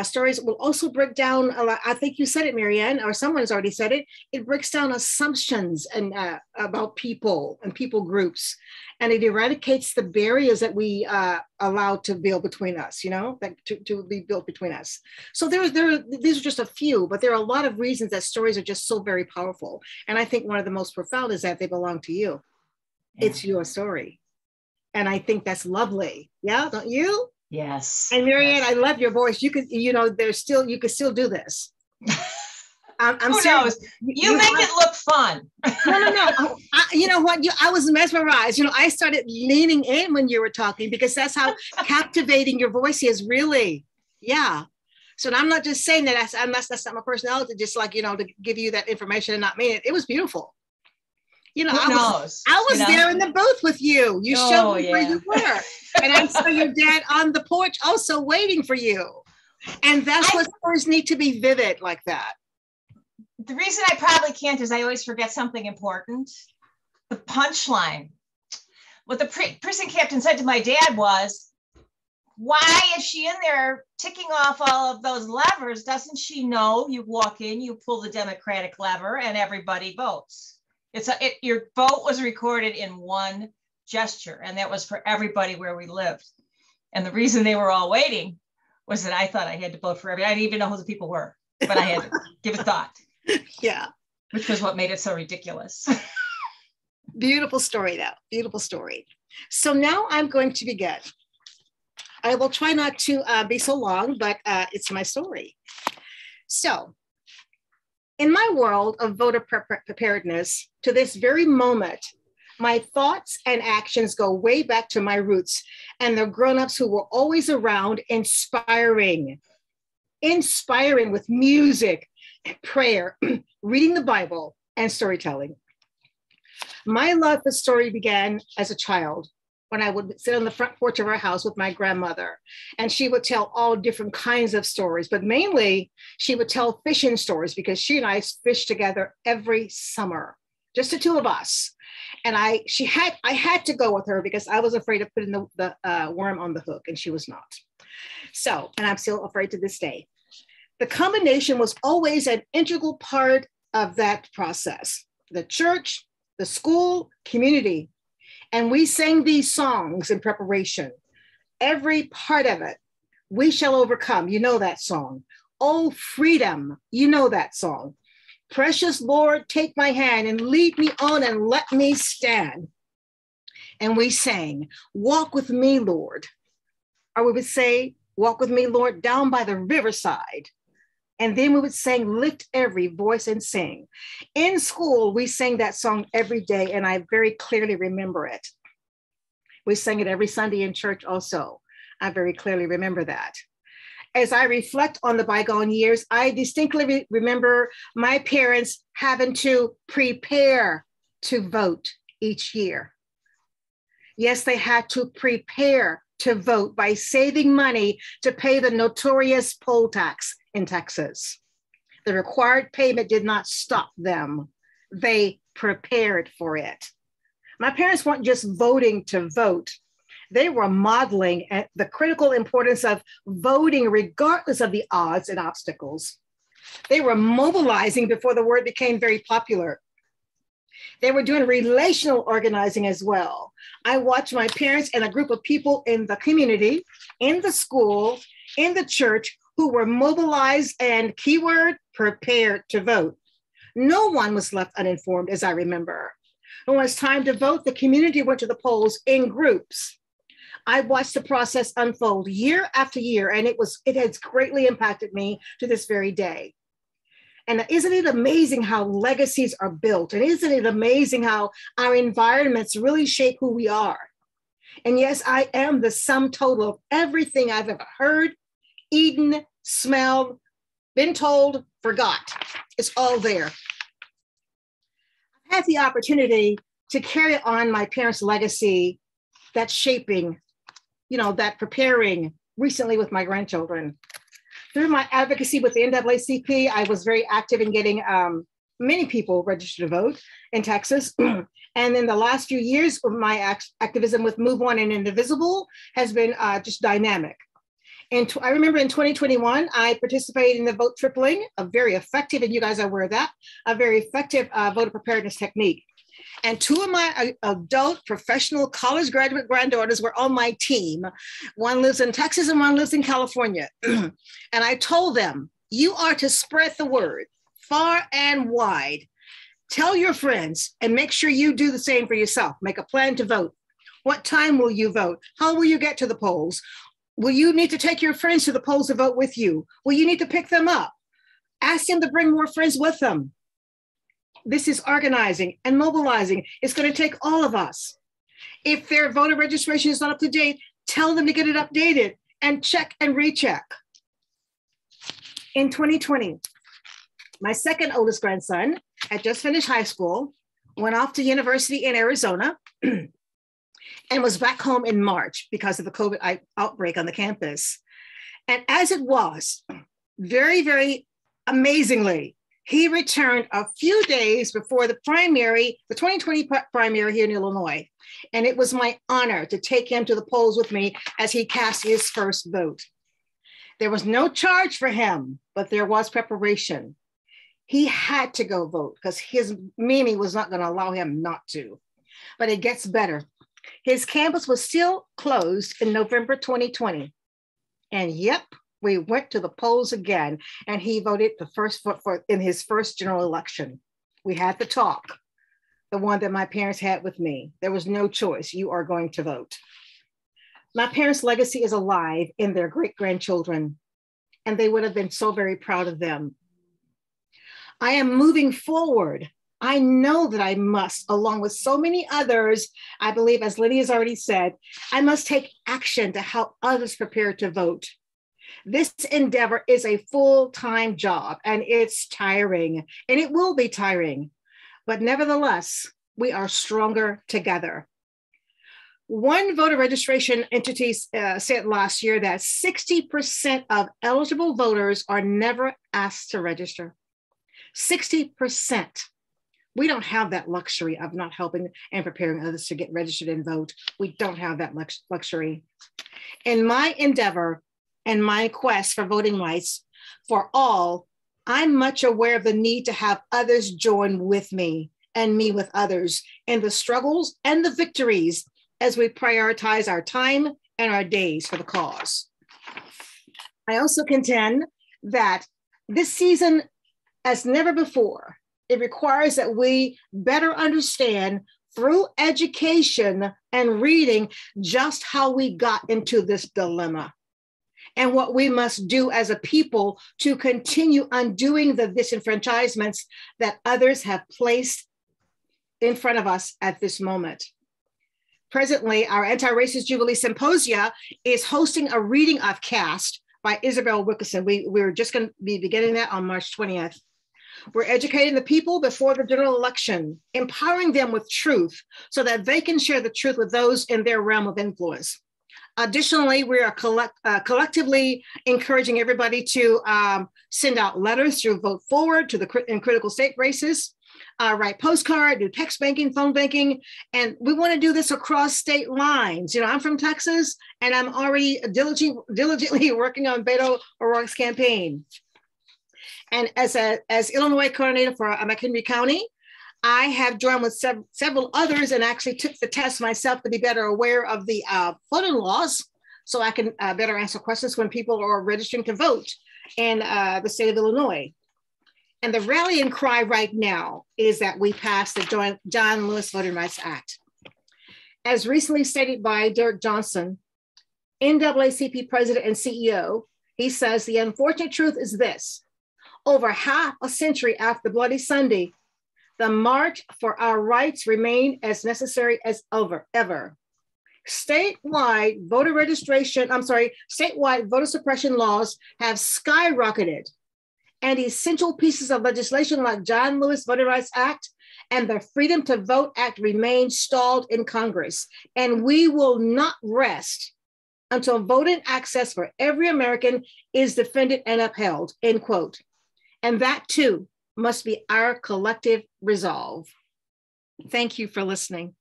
Stories will also break down a lot. I think you said it, Marianne, or someone's already said it. It breaks down assumptions and about people and people groups, and it eradicates the barriers that we allow to build between us. That to be built between us. So these are just a few, but there are a lot of reasons that stories are just so very powerful. And I think one of the most profound is that they belong to you. Yeah. It's your story, and I think that's lovely. Yeah, don't you? Yes. And Marianne, yes. I love your voice. You could, you could still do this. I'm Who knows? You make it look fun. No. You know what? I was mesmerized. I started leaning in when you were talking, because that's how captivating your voice is, really. Yeah. So I'm not just saying that that's not my personality, just like, to give you that information and not mean it. It was beautiful. I was there in the booth with you. You showed me where you were. And I saw your dad on the porch also waiting for you. And that's what stories need to be vivid like that. The reason I probably can't is I always forget something important. The punchline. What the precinct captain said to my dad was, why is she in there ticking off all of those levers? Doesn't she know you walk in, you pull the Democratic lever, and everybody votes? Your vote was recorded in one gesture, and that was for everybody where we lived. And the reason they were all waiting was that I thought I had to vote for everybody. I didn't even know who the people were, but I had to give it thought. Yeah. Which was what made it so ridiculous. Beautiful story, though. Beautiful story. So now I'm going to begin. I will try not to be so long, but it's my story. So, in my world of voter preparedness, to this very moment, my thoughts and actions go way back to my roots and the grown-ups who were always around, inspiring with music, prayer, reading the Bible, and storytelling. My love for story began as a child when I would sit on the front porch of our house with my grandmother, and she would tell all different kinds of stories, but mainly she would tell fishing stories, because she and I fished together every summer, just the two of us. And I had to go with her because I was afraid of putting the worm on the hook, and she was not. So, and I'm still afraid to this day. The combination was always an integral part of that process. The church, the school, community. And we sang these songs in preparation. Every part of it. We Shall Overcome, you know that song. Oh, freedom, you know that song. Precious Lord, take my hand and lead me on and let me stand. And we sang, walk with me, Lord. Or we would say, walk with me, Lord, down by the riverside. And then we would sing, lift every voice and sing. In school, we sang that song every day, and I very clearly remember it. We sang it every Sunday in church also. I very clearly remember that. As I reflect on the bygone years, I distinctly remember my parents having to prepare to vote each year. Yes, they had to prepare to vote by saving money to pay the notorious poll tax in Texas. The required payment did not stop them. They prepared for it. My parents weren't just voting to vote. They were modeling the critical importance of voting regardless of the odds and obstacles. They were mobilizing before the word became very popular. They were doing relational organizing as well. I watched my parents and a group of people in the community, in the school, in the church, who were mobilized and, keyword, prepared to vote. No one was left uninformed, as I remember. When it was time to vote, the community went to the polls in groups. I watched the process unfold year after year, and it has greatly impacted me to this very day. And isn't it amazing how legacies are built? And isn't it amazing how our environments really shape who we are? And yes, I am the sum total of everything I've ever heard, eaten, smelled, been told, forgot. It's all there. I've had the opportunity to carry on my parents' legacy, that shaping, that preparing recently with my grandchildren. Through my advocacy with the NAACP, I was very active in getting many people registered to vote in Texas. And in the last few years, my activism with MoveOn and Indivisible has been just dynamic. And I remember in 2021, I participated in the vote tripling, a very effective, and you guys are aware of that, a very effective voter preparedness technique. And two of my adult professional college graduate granddaughters were on my team. One lives in Texas and one lives in California. And I told them, you are to spread the word far and wide. Tell your friends and make sure you do the same for yourself. Make a plan to vote. What time will you vote? How will you get to the polls? Will you need to take your friends to the polls to vote with you? Will you need to pick them up? Ask them to bring more friends with them. This is organizing and mobilizing. It's going to take all of us. If their voter registration is not up to date, tell them to get it updated and check and recheck. In 2020, my second oldest grandson had just finished high school, went off to university in Arizona, and was back home in March because of the COVID outbreak on the campus. And as it was, very, very amazingly, he returned a few days before the primary, the 2020 primary here in Illinois. And it was my honor to take him to the polls with me as he cast his first vote. There was no charge for him, but there was preparation. He had to go vote because his Mimi was not going to allow him not to. But it gets better. His campus was still closed in November 2020. And yep, we went to the polls again, and he voted in his first general election. We had the talk, the one that my parents had with me. There was no choice. You are going to vote. My parents' legacy is alive in their great-grandchildren, and they would have been so very proud of them. I am moving forward. I know that I must, along with so many others, I believe, as Lydia has already said, I must take action to help others prepare to vote. This endeavor is a full-time job, and it's tiring, and it will be tiring. But nevertheless, we are stronger together. One voter registration entity said last year that 60% of eligible voters are never asked to register. 60%. We don't have that luxury of not helping and preparing others to get registered and vote. We don't have that luxury. In my endeavor and my quest for voting rights for all, I'm much aware of the need to have others join with me and me with others in the struggles and the victories as we prioritize our time and our days for the cause. I also contend that this season, as never before, it requires that we better understand through education and reading just how we got into this dilemma and what we must do as a people to continue undoing the disenfranchisements that others have placed in front of us at this moment. Presently, our AntiRacist Jubilee Symposia is hosting a reading of Caste by Isabel Wilkerson. We're just going to be beginning that on March 20th. We're educating the people before the general election, empowering them with truth so that they can share the truth with those in their realm of influence. Additionally, we are collectively encouraging everybody to send out letters through Vote Forward to in critical state races, write postcard, do text banking, phone banking, and we want to do this across state lines. You know, I'm from Texas, and I'm already diligently working on Beto O'Rourke's campaign. And as Illinois coordinator for McHenry County, I have joined with several others and actually took the test myself to be better aware of the voting laws, so I can better answer questions when people are registering to vote in the state of Illinois. And the rallying cry right now is that we pass the John Lewis Voting Rights Act. As recently stated by Derek Johnson, NAACP president and CEO, he says, the unfortunate truth is this: over half a century after Bloody Sunday, the march for our rights remain as necessary as ever. Statewide voter suppression laws have skyrocketed, and essential pieces of legislation like John Lewis Voting Rights Act and the Freedom to Vote Act remain stalled in Congress. And we will not rest until voting access for every American is defended and upheld, end quote. And that too must be our collective resolve. Thank you for listening.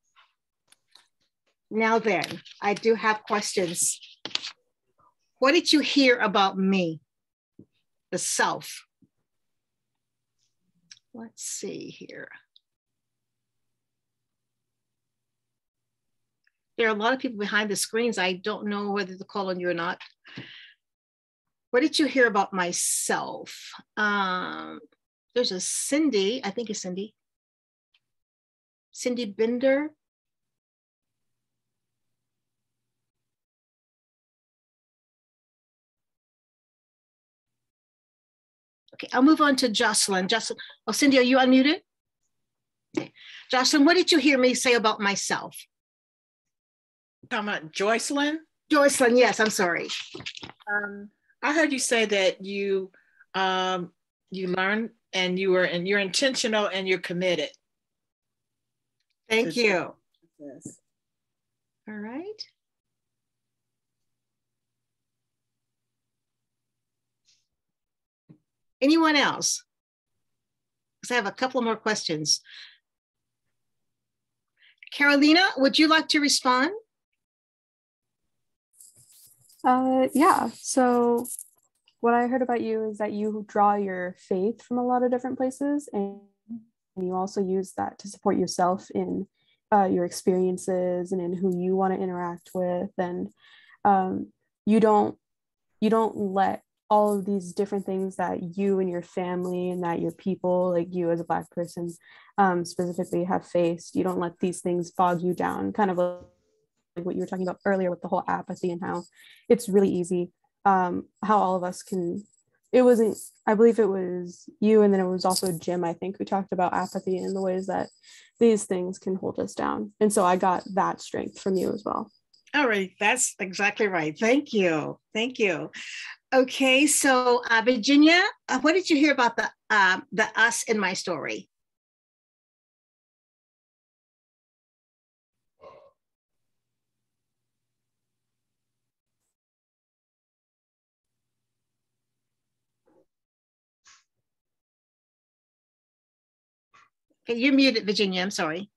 Now then, I do have questions. What did you hear about me, the self? Let's see here. There are a lot of people behind the screens. I don't know whether to call on you or not. What did you hear about myself? There's a Cindy, I think it's Cindy. Cindy Binder. Okay, I'll move on to Jocelyn. Jocelyn, oh, Cindy, are you unmuted? Okay. Jocelyn, what did you hear me say about myself? Talking about Joycelyn? Joycelyn, yes, I'm sorry. I heard you say that you learned and you're intentional and you're committed. Thank you. Yes. All right. Anyone else? Because I have a couple more questions. Carolina, would you like to respond? Yeah, so what I heard about you is that you draw your faith from a lot of different places, and you also use that to support yourself in your experiences and in who you want to interact with. And you don't let all of these different things that you and your family and that your people, like you as a Black person specifically, have faced, you don't let these things bog you down, kind of like what you were talking about earlier with the whole apathy and how it's really easy, how all of us can, it wasn't, I believe it was you, and then it was also Jim, I think, who talked about apathy and the ways that these things can hold us down. And so I got that strength from you as well. All right, that's exactly right. Thank you. Thank you. Okay, so Virginia, what did you hear about the us in my story? Okay, you're muted, Virginia. I'm sorry.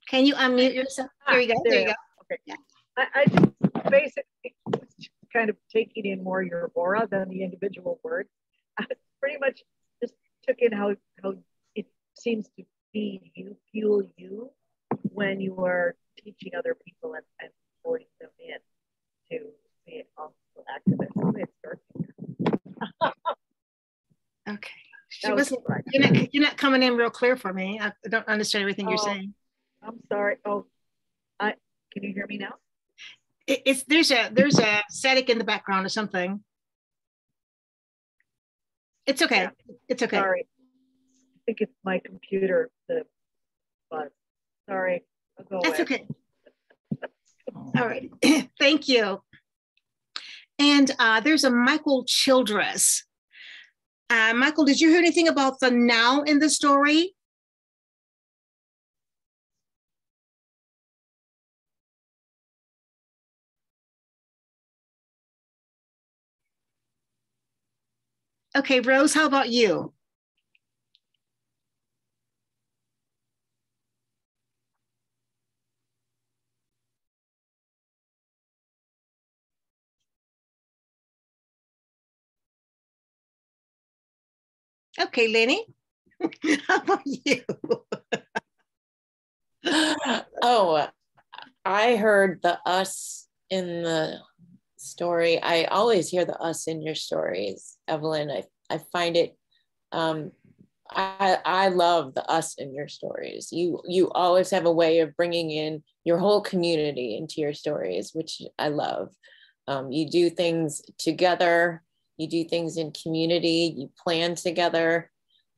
Can you unmute yourself? There you go. There you go. Okay. Yeah. I just basically kind of taking in more your aura than the individual words. I pretty much just took in how it seems to feed you, fuel you when you are teaching other people and pulling them in to be an also activist. Okay. She wasn't, you're not coming in real clear for me. I don't understand everything you're saying. I'm sorry. Oh, can you hear me now? There's a static in the background or something. It's okay. Yeah. It's okay. Sorry. I think it's my computer, the buzz. Sorry. I'll go That's away. Okay. All right. Thank you. And there's a Michael Childress. Michael, did you hear anything about the now in the story? Okay, Rose, how about you? Okay, Lenny, how about you? Oh, I heard the us in the story. I always hear the us in your stories, Evelyn. I find it, I love the us in your stories. You always have a way of bringing in your whole community into your stories, which I love. You do things together. You do things in community. You plan together.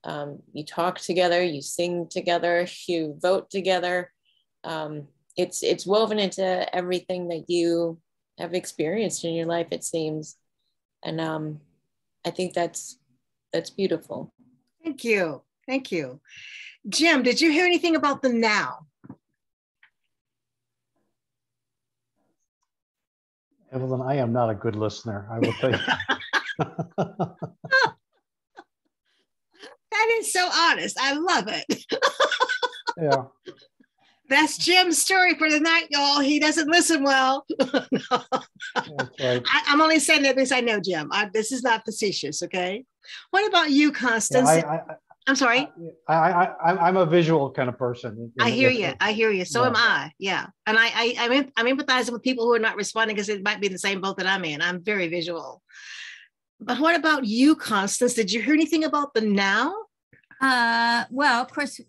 You talk together. You sing together. You vote together. It's woven into everything that you have experienced in your life, it seems, and I think that's beautiful. Thank you. Thank you. Jim, did you hear anything about the now? Evelyn, I am not a good listener, I will tell you. That is so honest. I love it. Yeah. That's Jim's story for the night, y'all. He doesn't listen well. No. That's right. I'm only saying that because I know Jim. This is not facetious, okay? What about you, Constance? Yeah, I'm sorry? I'm a visual kind of person. I hear you. I hear you. So am I. Yeah. And I'm empathizing with people who are not responding because it might be the same boat that I'm in. I'm very visual. But what about you, Constance? Did you hear anything about the now? Well, of course,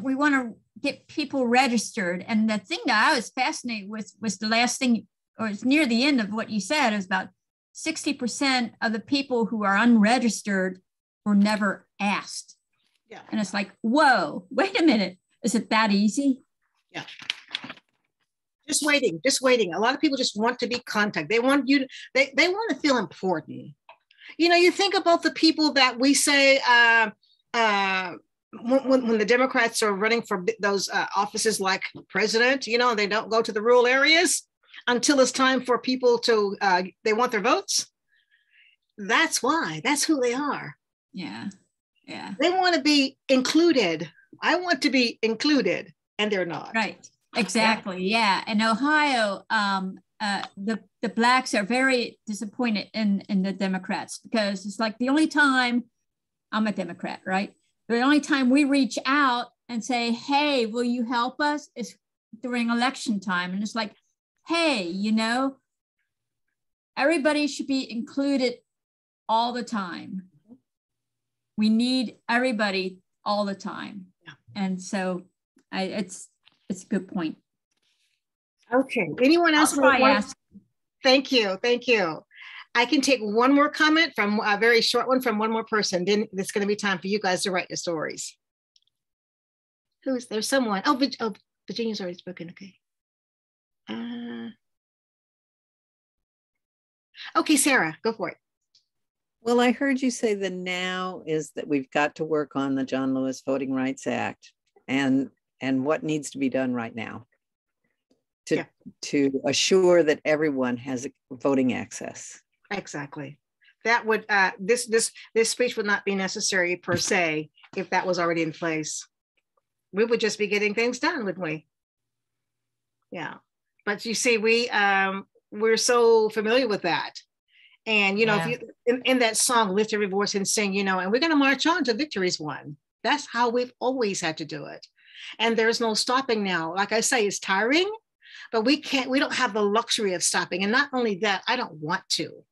we want to get people registered. And the thing that I was fascinated with was the last thing, or it's near the end of what you said, is about 60% of the people who are unregistered were never asked. Yeah. And it's like, whoa, wait a minute. Is it that easy? Yeah. Just waiting. A lot of people just want to be contacted. They want you, they want to feel important. You know, you think about the people that we say, when the Democrats are running for those offices like president, you know, they don't go to the rural areas until it's time for people to, they want their votes. That's why, that's who they are. Yeah, yeah. They want to be included. I want to be included, and they're not. Right, exactly, yeah. In Ohio, the Blacks are very disappointed in the Democrats because it's like the only time, I'm a Democrat, right? The only time we reach out and say, hey, will you help us, is during election time. And it's like, hey, you know, everybody should be included all the time. We need everybody all the time. Yeah. And so it's a good point. Okay, anyone else? Thank you. I can take one more comment from a very short one from one more person. Then it's going to be time for you guys to write your stories. There's someone? Oh, Virginia's already spoken. Okay. Okay, Sarah, go for it. Well, I heard you say the now is that we've got to work on the John Lewis Voting Rights Act and what needs to be done right now to assure that everyone has voting access. Exactly. That would this speech would not be necessary per se if that was already in place. We would just be getting things done, wouldn't we? Yeah. But you see, we're so familiar with that. And you know, if you in that song, lift every voice and sing, you know, and we're going to march on to victory's won. That's how we've always had to do it. And there's no stopping now. Like I say, it's tiring, but we don't have the luxury of stopping. And not only that, I don't want to.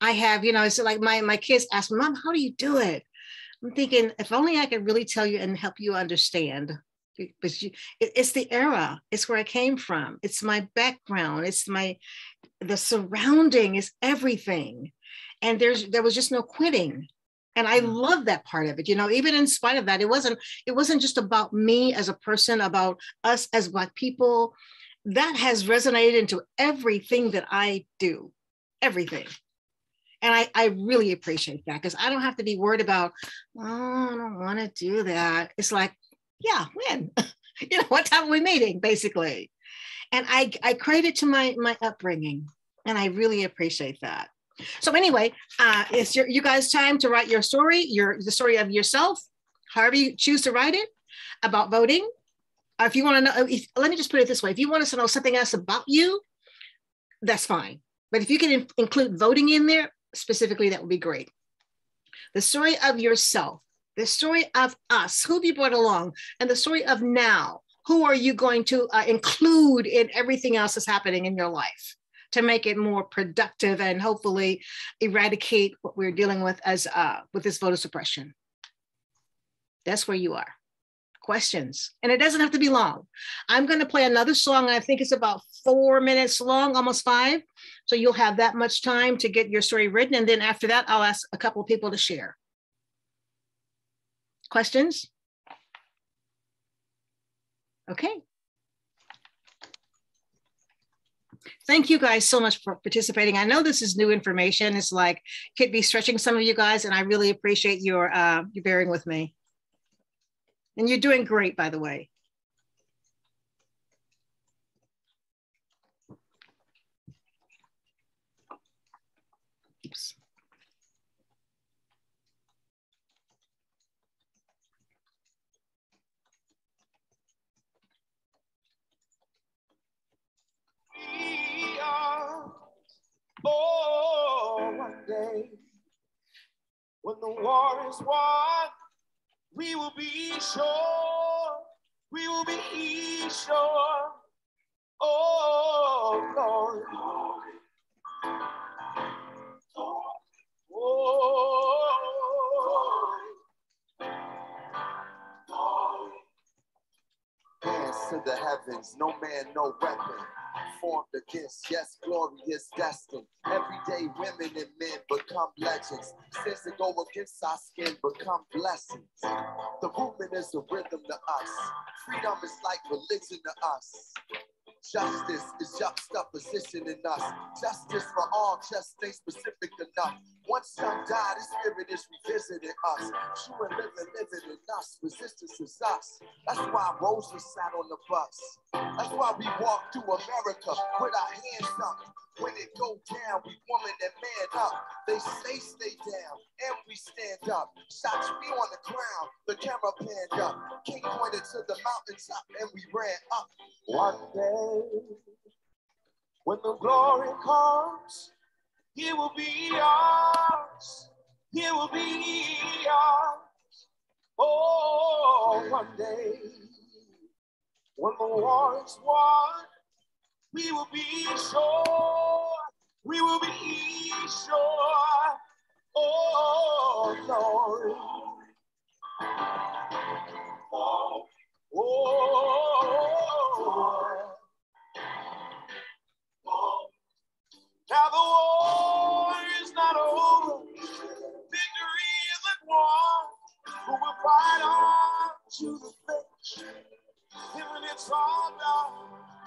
I have, you know, it's like my kids ask me, Mom, how do you do it? I'm thinking, if only I could really tell you and help you understand. But it's the era, it's where I came from. It's my background. It's the surrounding is everything. And there was just no quitting. And I love that part of it. You know, even in spite of that, it wasn't just about me as a person, about us as Black people. That has resonated into everything that I do, everything. And I really appreciate that because I don't have to be worried about, oh, I don't want to do that. It's like, yeah, when? You know, what time are we meeting, basically? And I credit to my upbringing, and I really appreciate that. So anyway, it's you guys' time to write your story, the story of yourself, however you choose to write it, about voting. If you want to know, let me just put it this way. If you want us to know something else about you, that's fine. But if you can include voting in there specifically, that would be great. The story of yourself, the story of us, who have you brought along, and the story of now. Who are you going to include in everything else that's happening in your life to make it more productive and hopefully eradicate what we're dealing with as with this voter suppression? That's where you are. Questions. And it doesn't have to be long. I'm going to play another song. I think it's about 4 minutes long, almost 5. So you'll have that much time to get your story written. And then after that, I'll ask a couple of people to share. Questions? Okay. Thank you guys so much for participating. I know this is new information. It's like, could be stretching some of you guys, and I really appreciate your you bearing with me. And you're doing great, by the way. Oops. Oh, one day when the war is won, we will be sure, we will be sure. Oh, Lord. Hands to the heavens, no man, no weapon formed against, yes, glory is destined. Everyday women and men become legends. Sins that go against our skin become blessings. The movement is a rhythm to us. Freedom is like religion to us. Justice is juxtaposition in us. Justice for all, just stay specific enough. One son died, his spirit is revisiting us. True and living in us. Resistance is us. That's why Rosa sat on the bus. That's why we walk through America with our hands up. When it go down, we woman and man up. They say stay down, and we stand up. Shots we on the ground, the camera panned up. King pointed to the mountaintop, and we ran up. One day, when the glory comes, it will be ours. It will be ours. Oh, one day, when the war is won, we will be sure. We will be sure. Oh, Lord. Oh, oh. Now the war is not over. Victory isn't won. But we'll fight on to the finish. And when it's all done,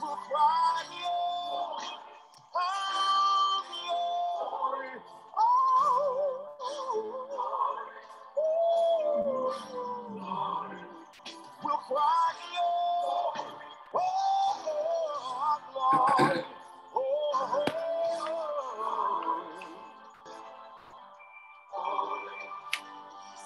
we'll cry, Lord, oh, glory, oh, Lord. We'll cry, Lord, oh, Lord, oh,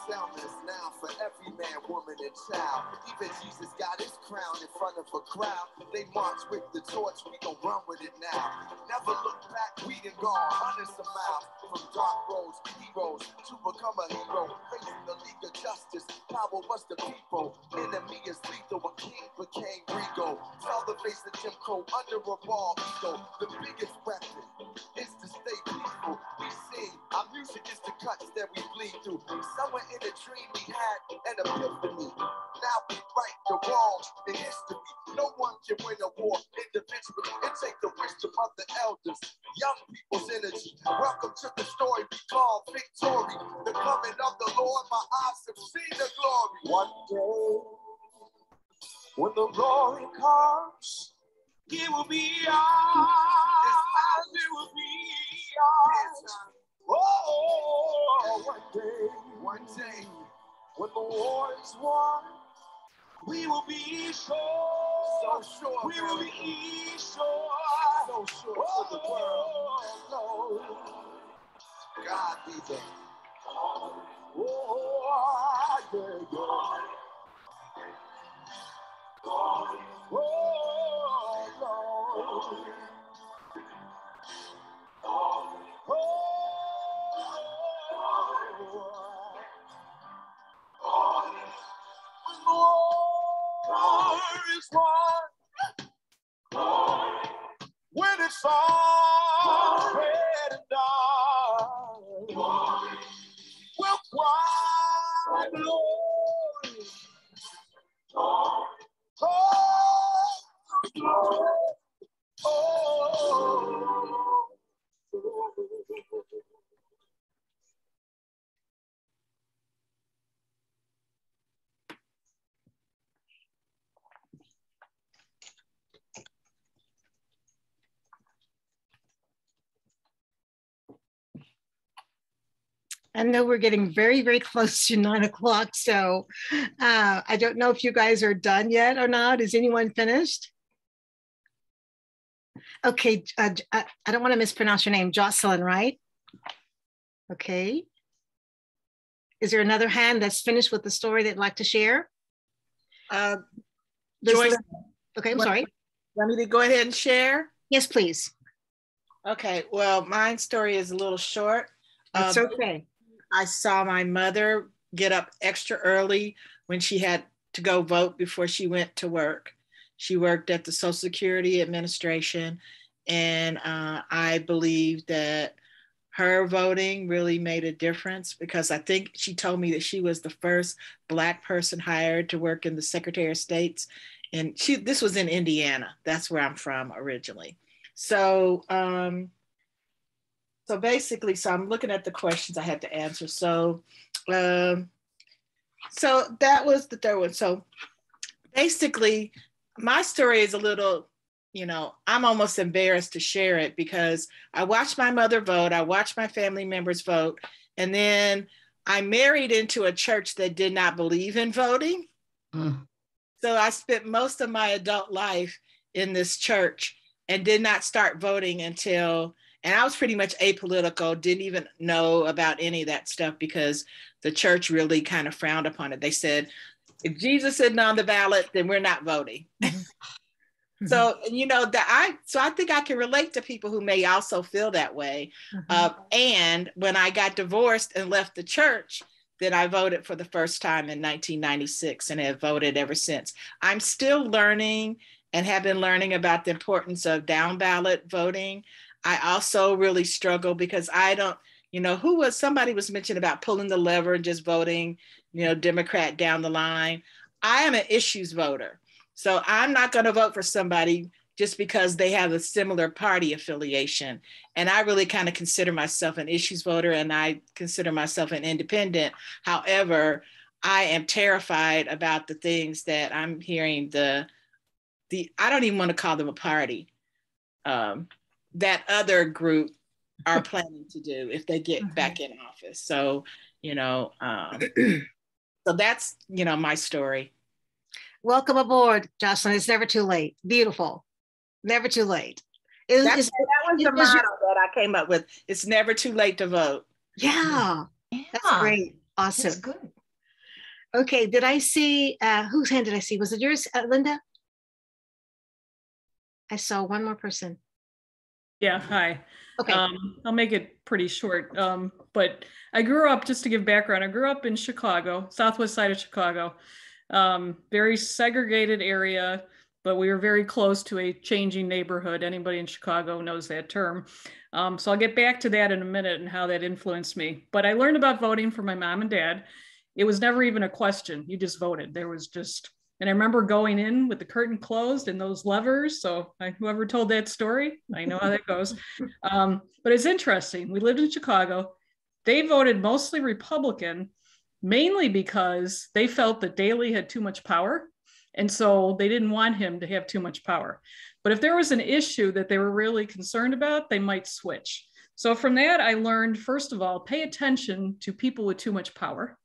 soundness now for every man, woman, and child. Even Jesus got his crown in front of a crowd. They march with the torch, we gon' run with it now. Never look back, we done gone hundreds of miles. From dark roads, heroes, to become a hero. Facing the League of Justice, power was the people. Enemy is lethal, a king became regal. Tell the face of Jim Crow under a ball ego. The biggest weapon is to stay peaceful. We sing, our music is the cuts that we bleed through. Somewhere in a dream we had an epiphany. Now we right the wrong in history. No one can win a war individually. It takes the wisdom of the elders, young people's energy. Welcome to the story we call victory. The coming of the Lord, my eyes have seen the glory. One day, when the glory comes, it will be ours. It will be ours. Oh, one day, when the war is won, we will be sure. So sure. We will be sure. So sure for the world. Lord. God be the. Oh, yeah, yeah. Oh, Lord. Is one when it's all said and done. We'll cry glory. I know we're getting very, very close to 9 o'clock. So I don't know if you guys are done yet or not. Is anyone finished? Okay, I don't want to mispronounce your name, Jocelyn, right? Okay. Is there another hand that's finished with the story they'd like to share? Joyce, okay, I'm sorry. Want me to go ahead and share? Yes, please. Okay, well, my story is a little short. That's okay. I saw my mother get up extra early when she had to go vote before she went to work. She worked at the Social Security Administration, and I believe that her voting really made a difference because I think she told me that she was the first Black person hired to work in the Secretary of State's, and this was in Indiana. That's where I'm from originally. So, so basically, so I'm looking at the questions I had to answer. So, so that was the third one. So basically, my story is a little, you know, I'm almost embarrassed to share it because I watched my mother vote, I watched my family members vote, and then I married into a church that did not believe in voting. So I spent most of my adult life in this church and did not start voting until, and I was pretty much apolitical, didn't even know about any of that stuff because the church really kind of frowned upon it. They said, if Jesus isn't on the ballot, then we're not voting. So, you know, so I think I can relate to people who may also feel that way. And when I got divorced and left the church, then I voted for the first time in 1996 and have voted ever since. I'm still learning and have been learning about the importance of down ballot voting. I also really struggle because I don't, you know, somebody was mentioning about pulling the lever and just voting, you know, Democrat down the line. I am an issues voter. So I'm not going to vote for somebody just because they have a similar party affiliation. And I really kind of consider myself an issues voter and I consider myself an independent. However, I am terrified about the things that I'm hearing I don't even want to call them a party, that other group are planning to do if they get back in office. So, you know, so that's, you know, my story. Welcome aboard, Jocelyn. It's never too late. Beautiful. Never too late. That was the motto that I came up with. It's never too late to vote. Yeah. That's great. Awesome. That's good. Okay, did I see, whose hand did I see? Was it yours, Linda? I saw one more person. Yeah, hi. Okay. I'll make it pretty short. But I grew up, just to give background, I grew up in Chicago, southwest side of Chicago. Very segregated area, but we were very close to a changing neighborhood. Anybody in Chicago knows that term. So I'll get back to that in a minute and how that influenced me. But I learned about voting from my mom and dad. It was never even a question. You just voted. There was just, and I remember going in with the curtain closed and those levers. So whoever told that story, I know how that goes. But it's interesting. We lived in Chicago. They voted mostly Republican, mainly because they felt that Daley had too much power. And so they didn't want him to have too much power. But if there was an issue that they were really concerned about, they might switch. So from that, I learned, first of all, pay attention to people with too much power.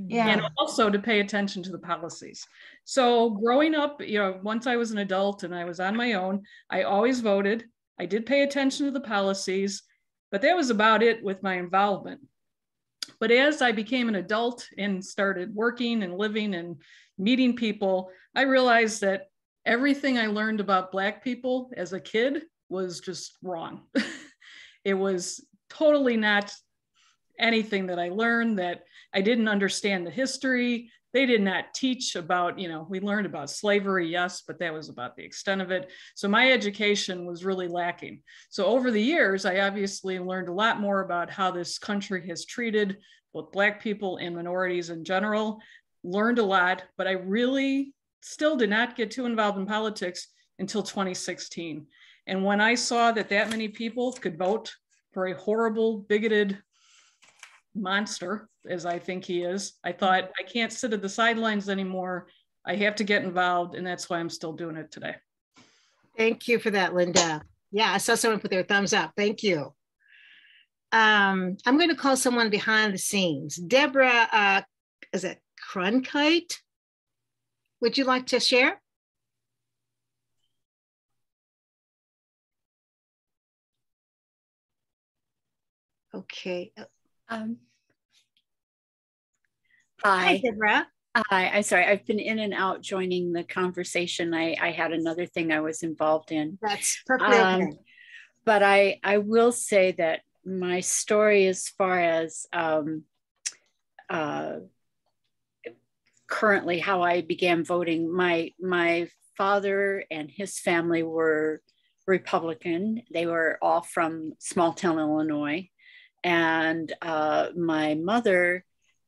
And also to pay attention to the policies. So growing up, you know, once I was an adult and I was on my own, I always voted. I did pay attention to the policies. But that was about it with my involvement. But as I became an adult and started working and living and meeting people, I realized that everything I learned about Black people as a kid was just wrong. It was totally not anything that I learned, that I didn't understand the history. They did not teach about, we learned about slavery, yes, but that was about the extent of it. So my education was really lacking. So over the years, I obviously learned a lot more about how this country has treated both Black people and minorities in general, learned a lot, but I really still did not get too involved in politics until 2016. And when I saw that many people could vote for a horrible, bigoted monster, as I think he is, I thought, I can't sit at the sidelines anymore. I have to get involved, and that's why I'm still doing it today. Thank you for that, Linda. Yeah, I saw someone put their thumbs up. Thank you. I'm going to call someone behind the scenes. Deborah, is it Cronkite? Would you like to share? Okay. Hi, Deborah. Hi, I'm sorry. I've been in and out joining the conversation. I had another thing I was involved in. That's perfectly okay. But I will say that my story as far as currently how I began voting, my father and his family were Republican. They were all from small town Illinois. And my mother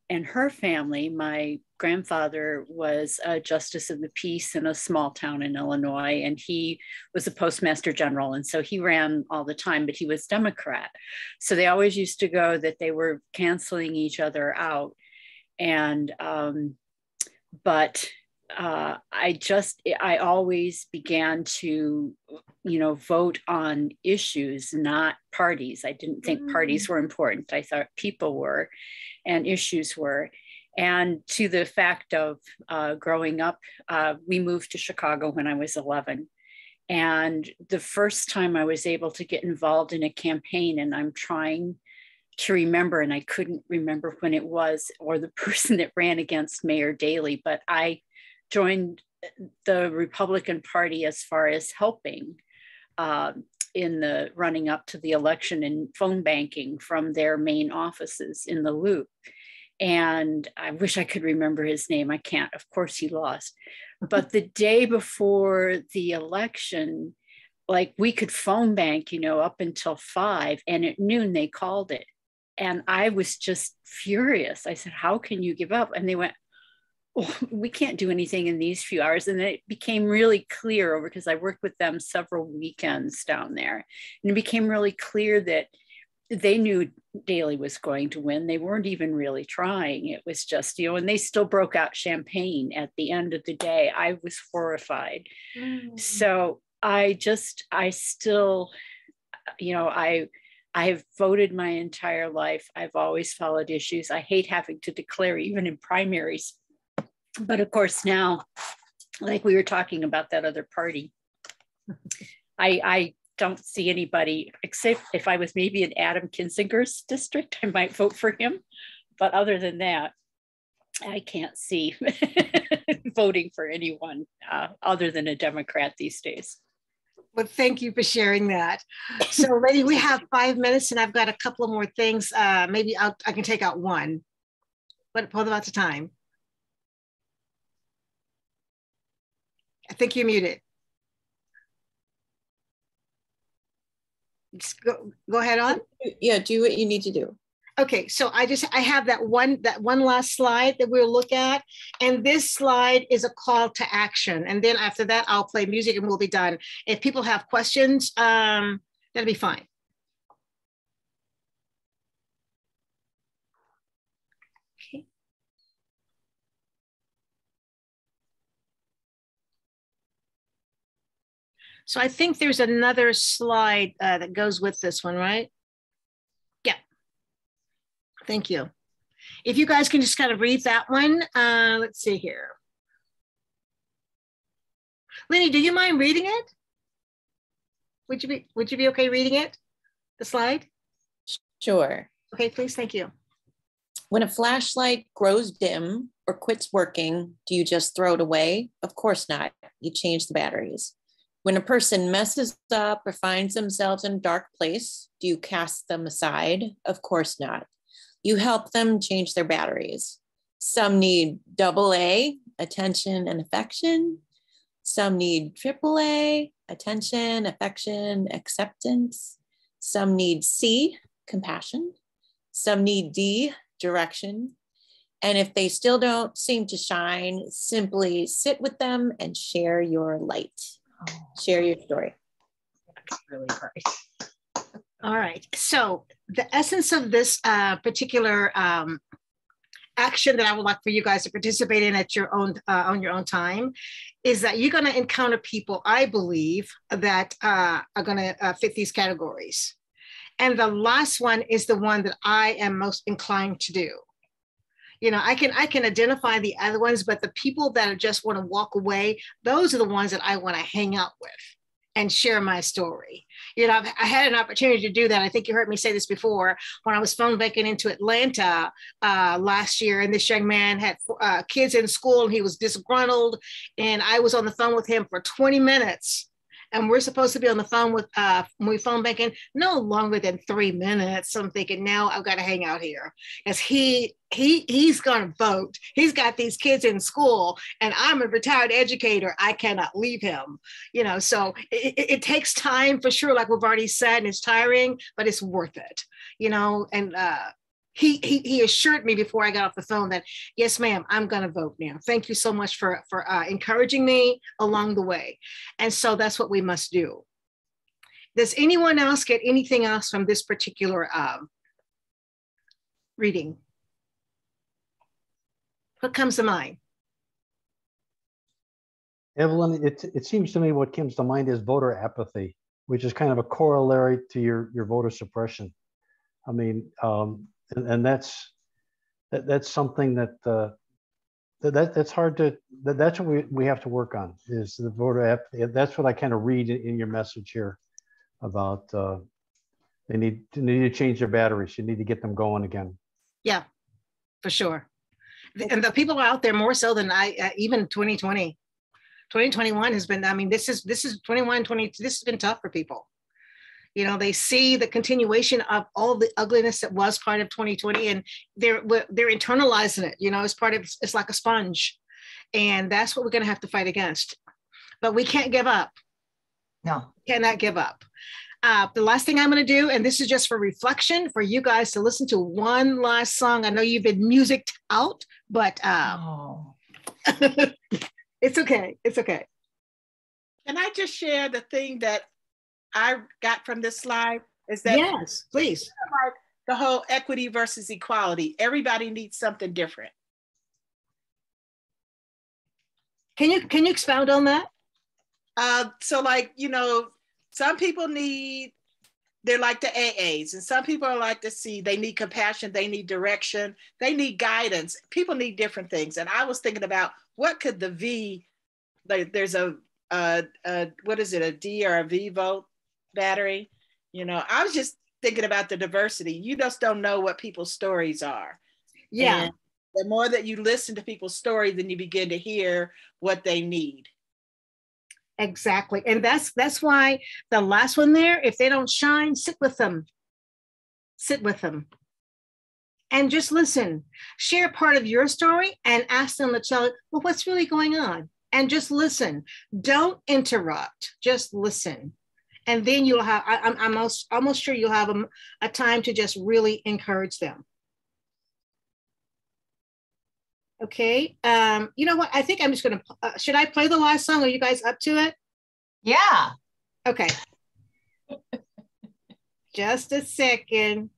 and her family, my grandfather was a justice of the peace in a small town in Illinois, and he was a postmaster general. And so he ran all the time, but he was Democrat. So they always used to go that they were canceling each other out. And, I always began to, vote on issues, not parties. I didn't think parties were important. I thought people were, and issues were. And to the fact of growing up, we moved to Chicago when I was 11. And the first time I was able to get involved in a campaign, and I'm trying to remember, and I couldn't remember when it was, or the person that ran against Mayor Daley, but I joined the Republican Party as far as helping in the running up to the election and phone banking from their main offices in the Loop. And I wish I could remember his name. I can't. Of course, he lost. But the day before the election, like, we could phone bank, up until 5, and at noon they called it. And I was just furious. I said, how can you give up? And they went, oh, we can't do anything in these few hours. And then it became really clear, because I worked with them several weekends down there. And it became really clear that they knew Daley was going to win. They weren't even really trying. It was just, and they still broke out champagne at the end of the day. I was horrified. So I still, I have voted my entire life. I've always followed issues. I hate having to declare, even in primaries. But of course now, like we were talking about that other party, I don't see anybody, except if I was maybe in Adam Kinzinger's district, I might vote for him. But other than that, I can't see voting for anyone other than a Democrat these days. Well, thank you for sharing that. So, lady, we have 5 minutes, and I've got a couple of more things. Maybe I can take out one. What about the time? I think you're muted. Just go ahead on. Yeah, do what you need to do. Okay, so I have that one last slide that we'll look at. And this slide is a call to action. And then after that, I'll play music and we'll be done. If people have questions, that'll be fine. Okay. So I think there's another slide that goes with this one, right? Yeah. Thank you. If you guys can just kind of read that one. Let's see here. Lenny, do you mind reading it? Would you be okay reading it? The slide? Sure. Okay, please, thank you. When a flashlight grows dim or quits working, do you just throw it away? Of course not. You change the batteries. When a person messes up or finds themselves in a dark place, do you cast them aside? Of course not. You help them change their batteries. Some need AA, attention and affection. Some need AAA, attention, affection, acceptance. Some need C, compassion. Some need D, direction. And if they still don't seem to shine, simply sit with them and share your light. Share your story. That's really great. All right. So the essence of this particular action that I would like for you guys to participate in at your own on your own time is that you're going to encounter people, I believe, that are going to fit these categories. And the last one is the one that I am most inclined to do. You know, I can identify the other ones, but the people that just want to walk away, those are the ones that I want to hang out with and share my story. You know, I had an opportunity to do that. I think you heard me say this before when I was phone banking into Atlanta last year, and this young man had kids in school and he was disgruntled, and I was on the phone with him for 20 minutes. And we're supposed to be on the phone with when we phone banking no longer than 3 minutes. So I'm thinking now I've got to hang out here, as he's going to vote. He's got these kids in school, and I'm a retired educator. I cannot leave him. You know, so it takes time for sure, like we've already said, and it's tiring, but it's worth it. You know, and he assured me before I got off the phone that, yes, ma'am, I'm going to vote now. Thank you so much for encouraging me along the way. And so that's what we must do. Does anyone else get anything else from this particular reading? What comes to mind? Evelyn, it seems to me what comes to mind is voter apathy, which is kind of a corollary to your voter suppression. I mean, and that's something that's hard to, that's what we have to work on, is the voter apathy. That's what I kind of read in your message here about they need to change their batteries. You need to get them going again. Yeah, for sure. And the people are out there more so than even 2020. 2021 has been, I mean, this is 21, 20, this has been tough for people. You know, they see the continuation of all the ugliness that was part of 2020, and they're internalizing it. You know, it's like a sponge, and that's what we're going to have to fight against. But we can't give up. No, cannot give up. The last thing I'm going to do, and this is just for reflection, for you guys to listen to one last song. I know you've been musicked out, but it's okay. It's okay. Can I just share the thing that I got from this slide? Is that, yes, please. Like the whole equity versus equality. Everybody needs something different. Can you expound on that? So like, you know, some people they're like the AAs, and some people are like the C. They need compassion, they need direction, they need guidance. People need different things. And I was thinking about what could the V, like there's what is it, a D or a V vote battery? You know, I was just thinking about the diversity. You just don't know what people's stories are. Yeah. And the more that you listen to people's stories, then you begin to hear what they need. Exactly. And that's why the last one there, if they don't shine, sit with them. Sit with them. And just listen. Share part of your story and ask them to tell, well, what's really going on? And just listen. Don't interrupt. Just listen. And then you'll have, I'm almost sure you'll have a time to just really encourage them. Okay. You know what? I think I'm just going to, should I play the last song? Are you guys up to it? Yeah. Okay. Just a second.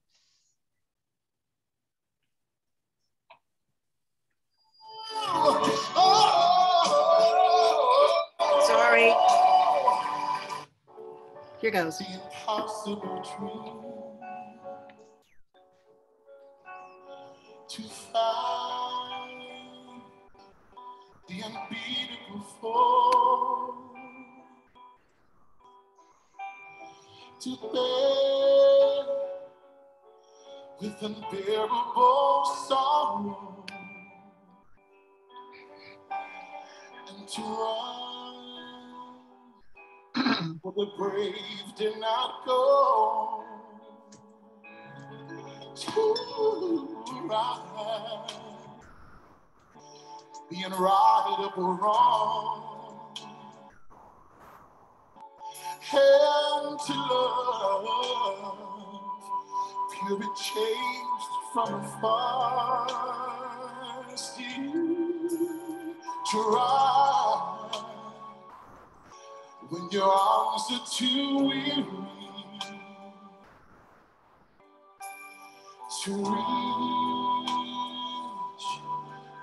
Sorry. Here goes. The impossible dream to find the unbeatable force, to bear with unbearable sorrow, and to run where the brave did not go, to right being right up or wrong, and to love pure and changed from afar, still to ride when your arms are too weary to reach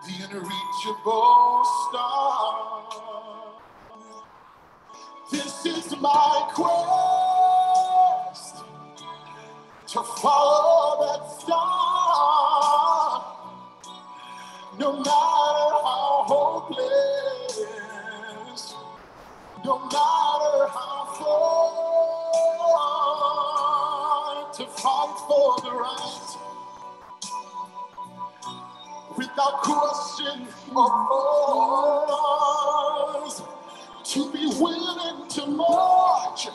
the unreachable star. This is my quest, to follow that star, no matter how hopeless, no matter how far, to fight for the right, without question or pause, to be willing to march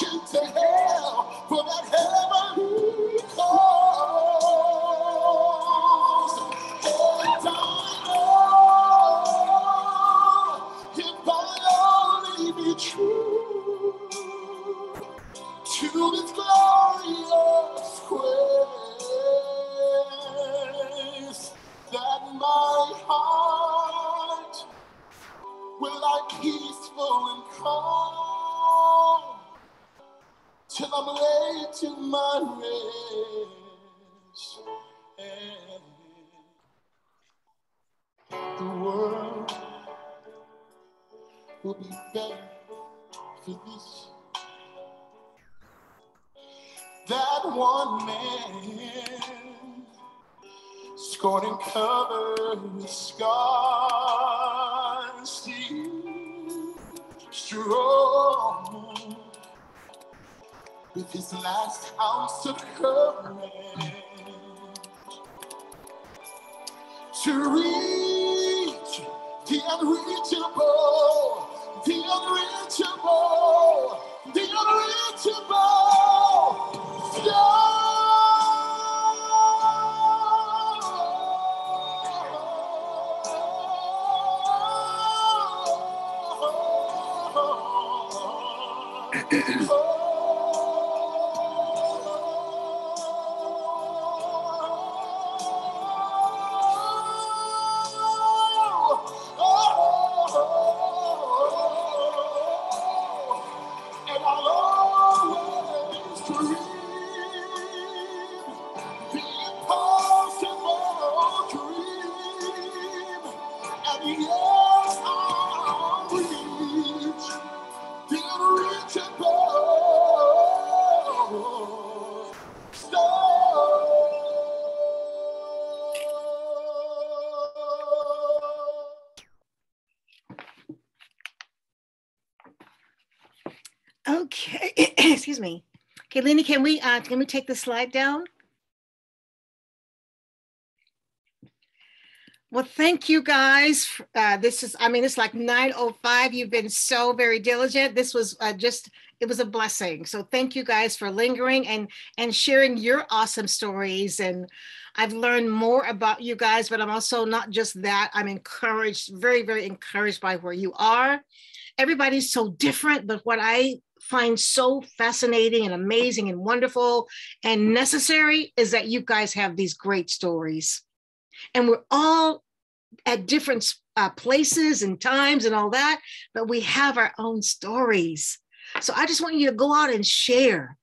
into hell for that heavenly cause. And I know if I only be true to this glorious quest, that my heart will lie peaceful and calm till I'm laid to my rest. And the world will be better for this. That one man, scorned and covered with scars, still strong with his last ounce of courage to reach the unreachable, the unreachable, the unreachable star. And I'll always dream the impossible dream. And yes, I'll reach the unreachable star. Okay, excuse me. Okay, Lenny, can we take the slide down? Well, thank you guys. It's like 9:05. You've been so very diligent. This was it was a blessing. So thank you guys for lingering and sharing your awesome stories. And I've learned more about you guys, but I'm also not just that. I'm encouraged, very, very encouraged by where you are. Everybody's so different, but what I find so fascinating and amazing and wonderful and necessary is that you guys have these great stories. And we're all at different places and times and all that, but we have our own stories. So I just want you to go out and share.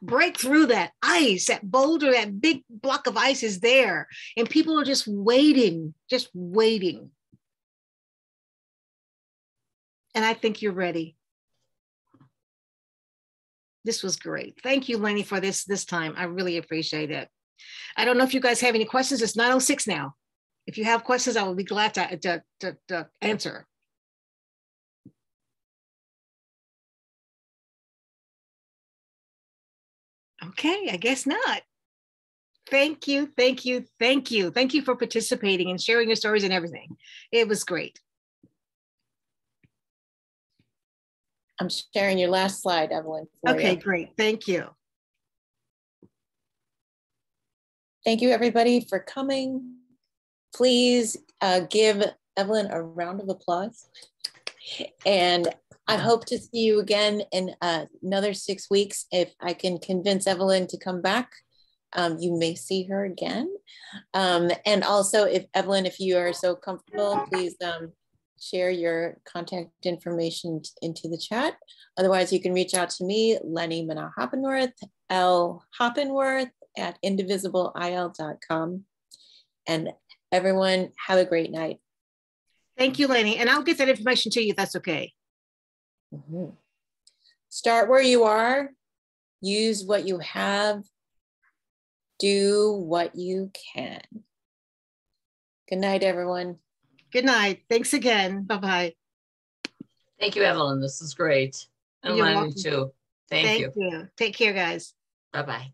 Break through that ice, that boulder, that big block of ice is there. And people are just waiting. And I think you're ready. This was great. Thank you, Lenny, for this time. I really appreciate it. I don't know if you guys have any questions. It's 9:06 now. If you have questions, I will be glad to answer. Okay, I guess not. Thank you, thank you, thank you. Thank you for participating and sharing your stories and everything. It was great. I'm sharing your last slide, Evelyn. Okay, great. Thank you. Thank you, everybody, for coming. Please give Evelyn a round of applause. And I hope to see you again in another 6 weeks. If I can convince Evelyn to come back, you may see her again. And also, if Evelyn, if you are so comfortable, please share your contact information into the chat. Otherwise, you can reach out to me, Lenny Mana-Hoppenworth, L-Hoppenworth at indivisible.il.com. And everyone, have a great night. Thank you, Lenny. And I'll get that information to you if that's okay. Mm-hmm. Start where you are, use what you have, do what you can. Good night, everyone. Good night. Thanks again. Bye-bye. Thank you, Evelyn. This is great. And You're Lenny welcome. too. Thank you. Take care, guys. Bye-bye.